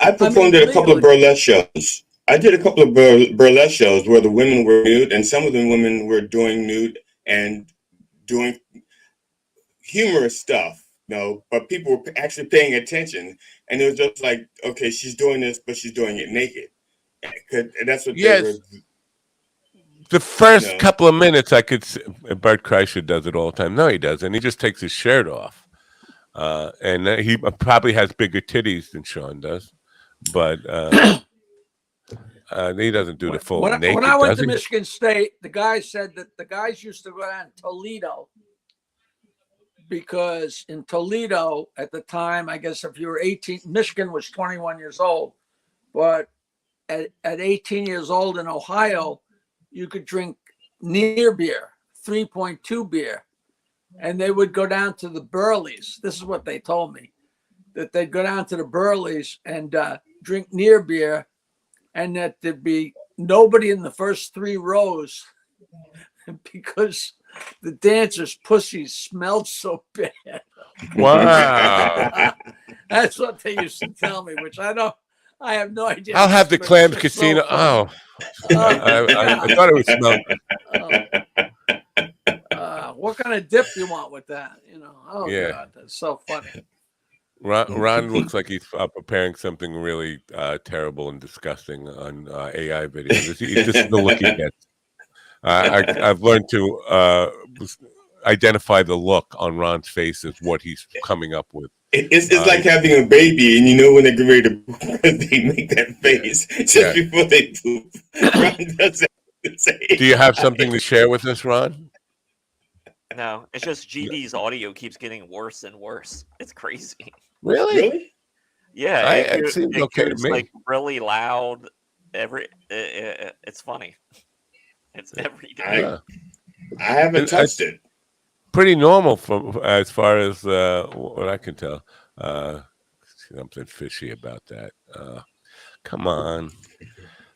I performed at a couple of burlesque shows. I did a couple of burlesque shows where the women were nude, and some of the women were doing nude and doing humorous stuff, but people were actually paying attention, and it was just like, okay, she's doing this, but she's doing it naked. And that's what they were. The first couple of minutes, I could see, Bert Kreischer does it all the time. No, he doesn't. He just takes his shirt off. And he probably has bigger titties than Sean does, but he doesn't do the full naked. When I went to Michigan State, the guy said that the guys used to go down to Toledo because in Toledo at the time, I guess if you were 18, Michigan was 21 years old, but at 18 years old in Ohio, you could drink near beer, 3.2 beer. And they would go down to the Burleys. This is what they told me, that they'd go down to the Burleys and drink near beer, and that there'd be nobody in the first 3 rows because the dancers' pussies smelled so bad. Wow. That's what they used to tell me, which I have no idea. I'll have the Clams Casino. I thought it was smelling. What kind of dip you want with that? Yeah. God, that's so funny. Ron looks like he's preparing something really terrible and disgusting on AI videos. This is the look he gets. I've learned to identify the look on Ron's face as what he's coming up with. It's like having a baby, and when they get ready to poop, they make that face just before they poop. Ron doesn't say. Do you have something to share with us, Ron? No, it's just GD's audio keeps getting worse and worse. It's crazy. Really? Yeah, it seems okay to me. Like really loud. It's funny. It's every day. I haven't touched it. Pretty normal as far as what I can tell. Something fishy about that. Come on.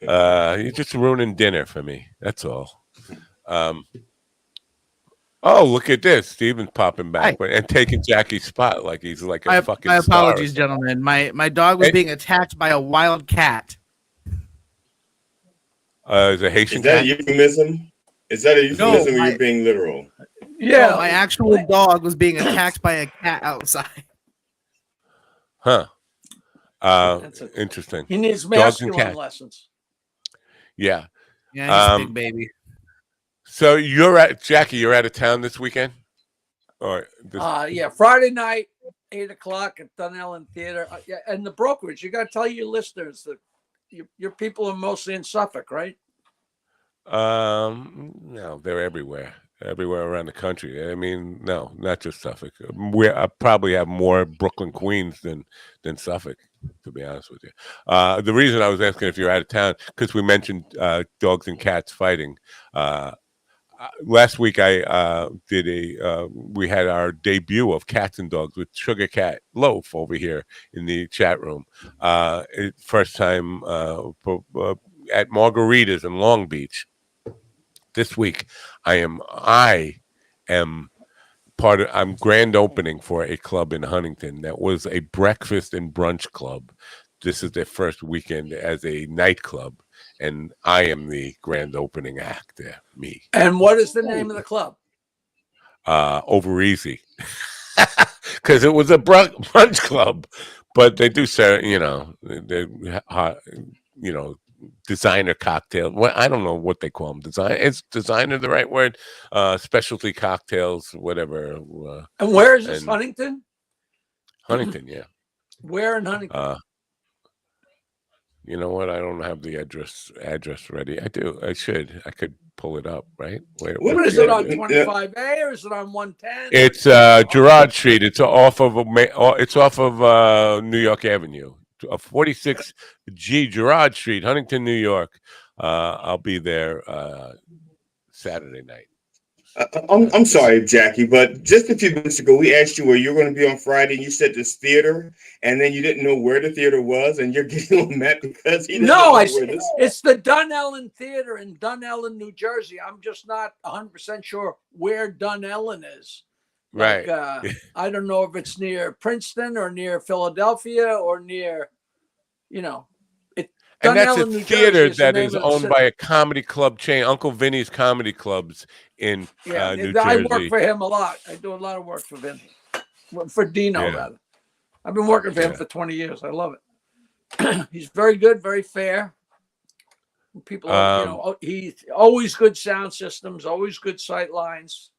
You're just ruining dinner for me. That's all. Oh, look at this. Steven's popping back and taking Jackie's spot like he's like a fucking My star. apologies, gentlemen. My dog was being attacked by a wild cat. Is a Haitian cat? A euphemism? Is that a euphemism or you're being literal? Yeah, my actual dog was being attacked by a cat outside. Huh. Interesting. He needs Dogs and masculine cats. lessons. Yeah. Yeah, he's a big baby. So Jackie, you're out of town this weekend? Or yeah, Friday night, 8:00 at Dunellen Theater. Yeah, and the brokerage, you got to tell your listeners that your people are mostly in Suffolk, right? No, they're everywhere around the country. I mean, no, not just Suffolk. I probably have more Brooklyn, Queens than Suffolk, to be honest with you. The reason I was asking if you're out of town, because we mentioned dogs and cats fighting. Last week I we had our debut of Cats and Dogs with Sugar Cat Loaf over here in the chat room. First time at Margarita's in Long Beach. This week I'm grand opening for a club in Huntington that was a breakfast and brunch club. This is their first weekend as a nightclub, and I am the grand opening act there, me. And what is the name of the club? Over Easy. Because it was a brunch club, but they do say, designer cocktail. Well, I don't know what they call them. Is designer the right word? Specialty cocktails, whatever. And where is this? Huntington? Huntington, yeah. Where in Huntington? You know what? I don't have the address ready. I do. I should. I could pull it up, right? Wait. What is it on 25A or is it on 110? It's Girard Street. It's off of New York Avenue. 46 G Girard Street, Huntington, New York. I'll be there Saturday night. I'm sorry, Jackie, but just a few minutes ago, we asked you where you're going to be on Friday, and you said this theater, and then you didn't know where the theater was, and you're getting on Matt because he didn't know where this. It's the Dunellen Theater in Dunellen, New Jersey. I'm just not 100% sure where Dunellen is. Right. I don't know if it's near Princeton or near Philadelphia or near, And that's a Dunellen, New theater Jersey that is owned by a comedy club chain, Uncle Vinny's Comedy Clubs in New Jersey. I work for him a lot. I do a lot of work for Vinny, for Dino rather. I've been working for him for 20 years. I love it. He's very good, very fair. People, he's always good sound systems, always good sight lines.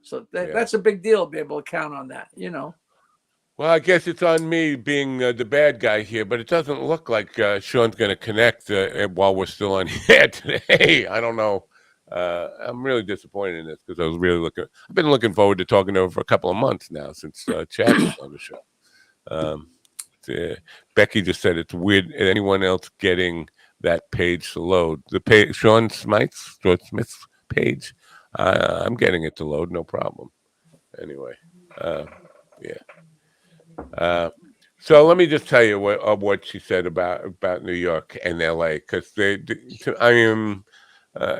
So that's a big deal to be able to count on that, Well, I guess it's on me being the bad guy here, but it doesn't look like Sean's going to connect while we're still on here today. I don't know. I'm really disappointed in this because I was really I've been looking forward to talking to her for a couple of months now since Chad was on the show. Becky just said it's weird. Anyone else getting that page to load? The page, Sean Smith's page. I'm getting it to load, no problem. Anyway, so let me just tell you what she said about New York and LA, because I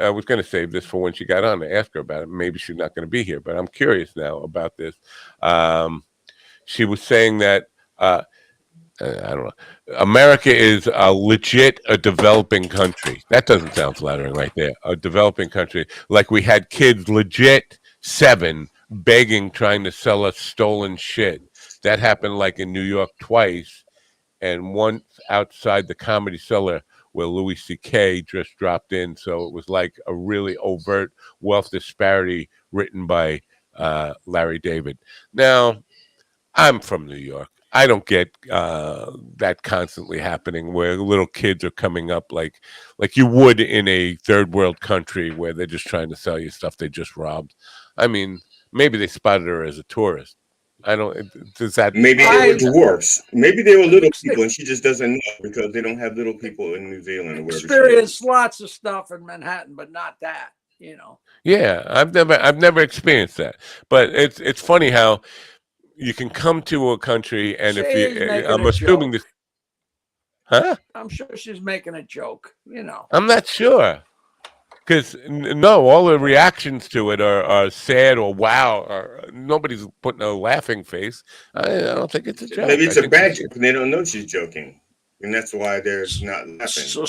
was going to save this for when she got on to ask her about it. Maybe she's not going to be here, but I'm curious now about this. She was saying that I don't know. America is a developing country. That doesn't sound flattering right there. A developing country. Like we had kids legit 7 begging, trying to sell us stolen shit. That happened like in New York twice. And once outside the Comedy Cellar where Louis C.K. just dropped in. So it was like a really overt wealth disparity written by Larry David. Now, I'm from New York. I don't get that constantly happening where little kids are coming up like you would in a third world country where they're just trying to sell you stuff they just robbed. I mean, maybe they spotted her as a tourist. I don't. Does that? Maybe they were dwarfs. Maybe they were little people, and she just doesn't know because they don't have little people in New Zealand or wherever. Experienced lots of stuff in Manhattan, but not that. Yeah, I've never experienced that. But it's funny how you can come to a country, and I'm assuming this. Huh? I'm sure she's making a joke. I'm not sure. Because no, all the reactions to it are sad or wow. Or nobody's putting a laughing face. I don't think it's a joke. Maybe it's a bad joke, and they don't know she's joking, and that's why they're not laughing.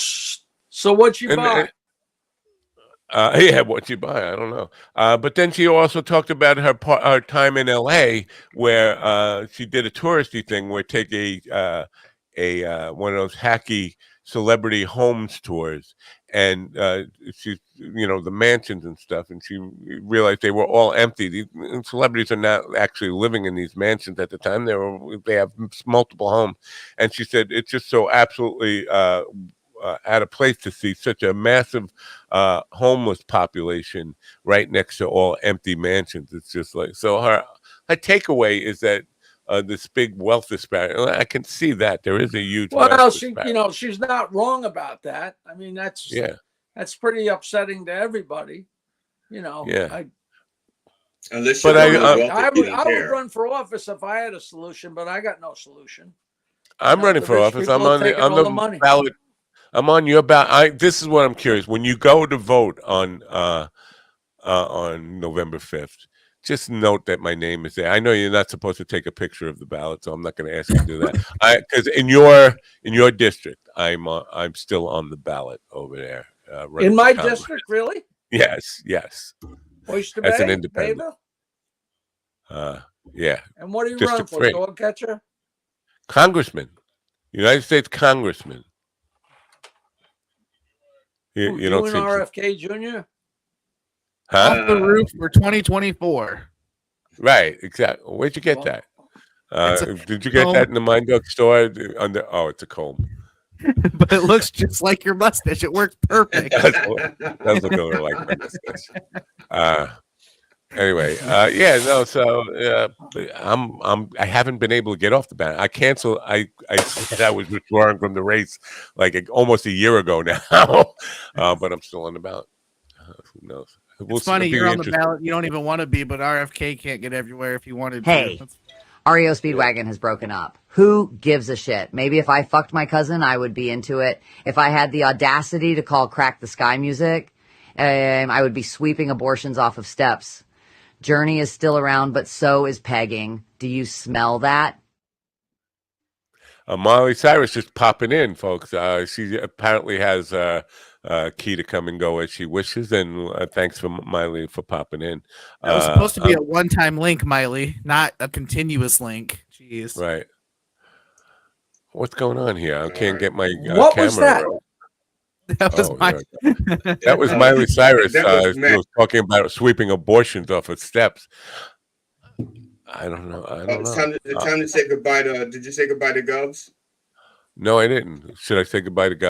So what you buy? What you buy? I don't know. But then she also talked about her time in L.A., where she did a touristy thing, where take a one of those hacky celebrity homes tours. And she, the mansions and stuff, and she realized they were all empty. These celebrities are not actually living in these mansions at the time. They have multiple homes, and she said it's just so absolutely out of place to see such a massive homeless population right next to all empty mansions. It's just like so. Her takeaway is that. This big wealth disparity. I can see that there is a huge. Well, she's not wrong about that. I mean, that's pretty upsetting to everybody. Yeah. I would run for office if I had a solution, but I got no solution. I'm running for office. I'm on the ballot. I'm on your ballot. This is what I'm curious. When you go to vote on November 5th. Just note that my name is there. I know you're not supposed to take a picture of the ballot, so I'm not going to ask you to do that. Because in your district, I'm still on the ballot over there. In my district, really? Yes. Oyster As Bay, an independent. Yeah. And what are you running for? Dog catcher? Congressman, United States Congressman. You don't seem RFK Jr. Huh? Off the roof for 2024. Right, exactly. Where'd you get that? Did you get that in the Mind Dog store? It's a comb. but it looks just like your mustache. It works perfect. Does look a little like my mustache. Anyway, yeah, no. So I haven't been able to get off the ballot. I canceled. I said I was withdrawing from the race like almost a year ago now, but I'm still on the ballot. Who knows? It's funny you're on the ballot. You don't even want to be, but RFK can't get everywhere if he wanted Hey, to. REO Speedwagon has broken up. Who gives a shit? Maybe if I fucked my cousin, I would be into it. If I had the audacity to call Crack the Sky music, I would be sweeping abortions off of steps. Journey is still around, but so is pegging. Do you smell that? Miley Cyrus just popping in, folks. She apparently has a key to come and go as she wishes, and thanks for Miley for popping in. That was supposed to be a one-time link, Miley, not a continuous link. Jeez. Right. What's going on here? I can't get my what camera. Was that? That was that was Miley Cyrus. That was She was talking about sweeping abortions off of steps. I don't know. It's time to say goodbye to. Did you say goodbye to Govs? No, I didn't. Should I say goodbye to Govs?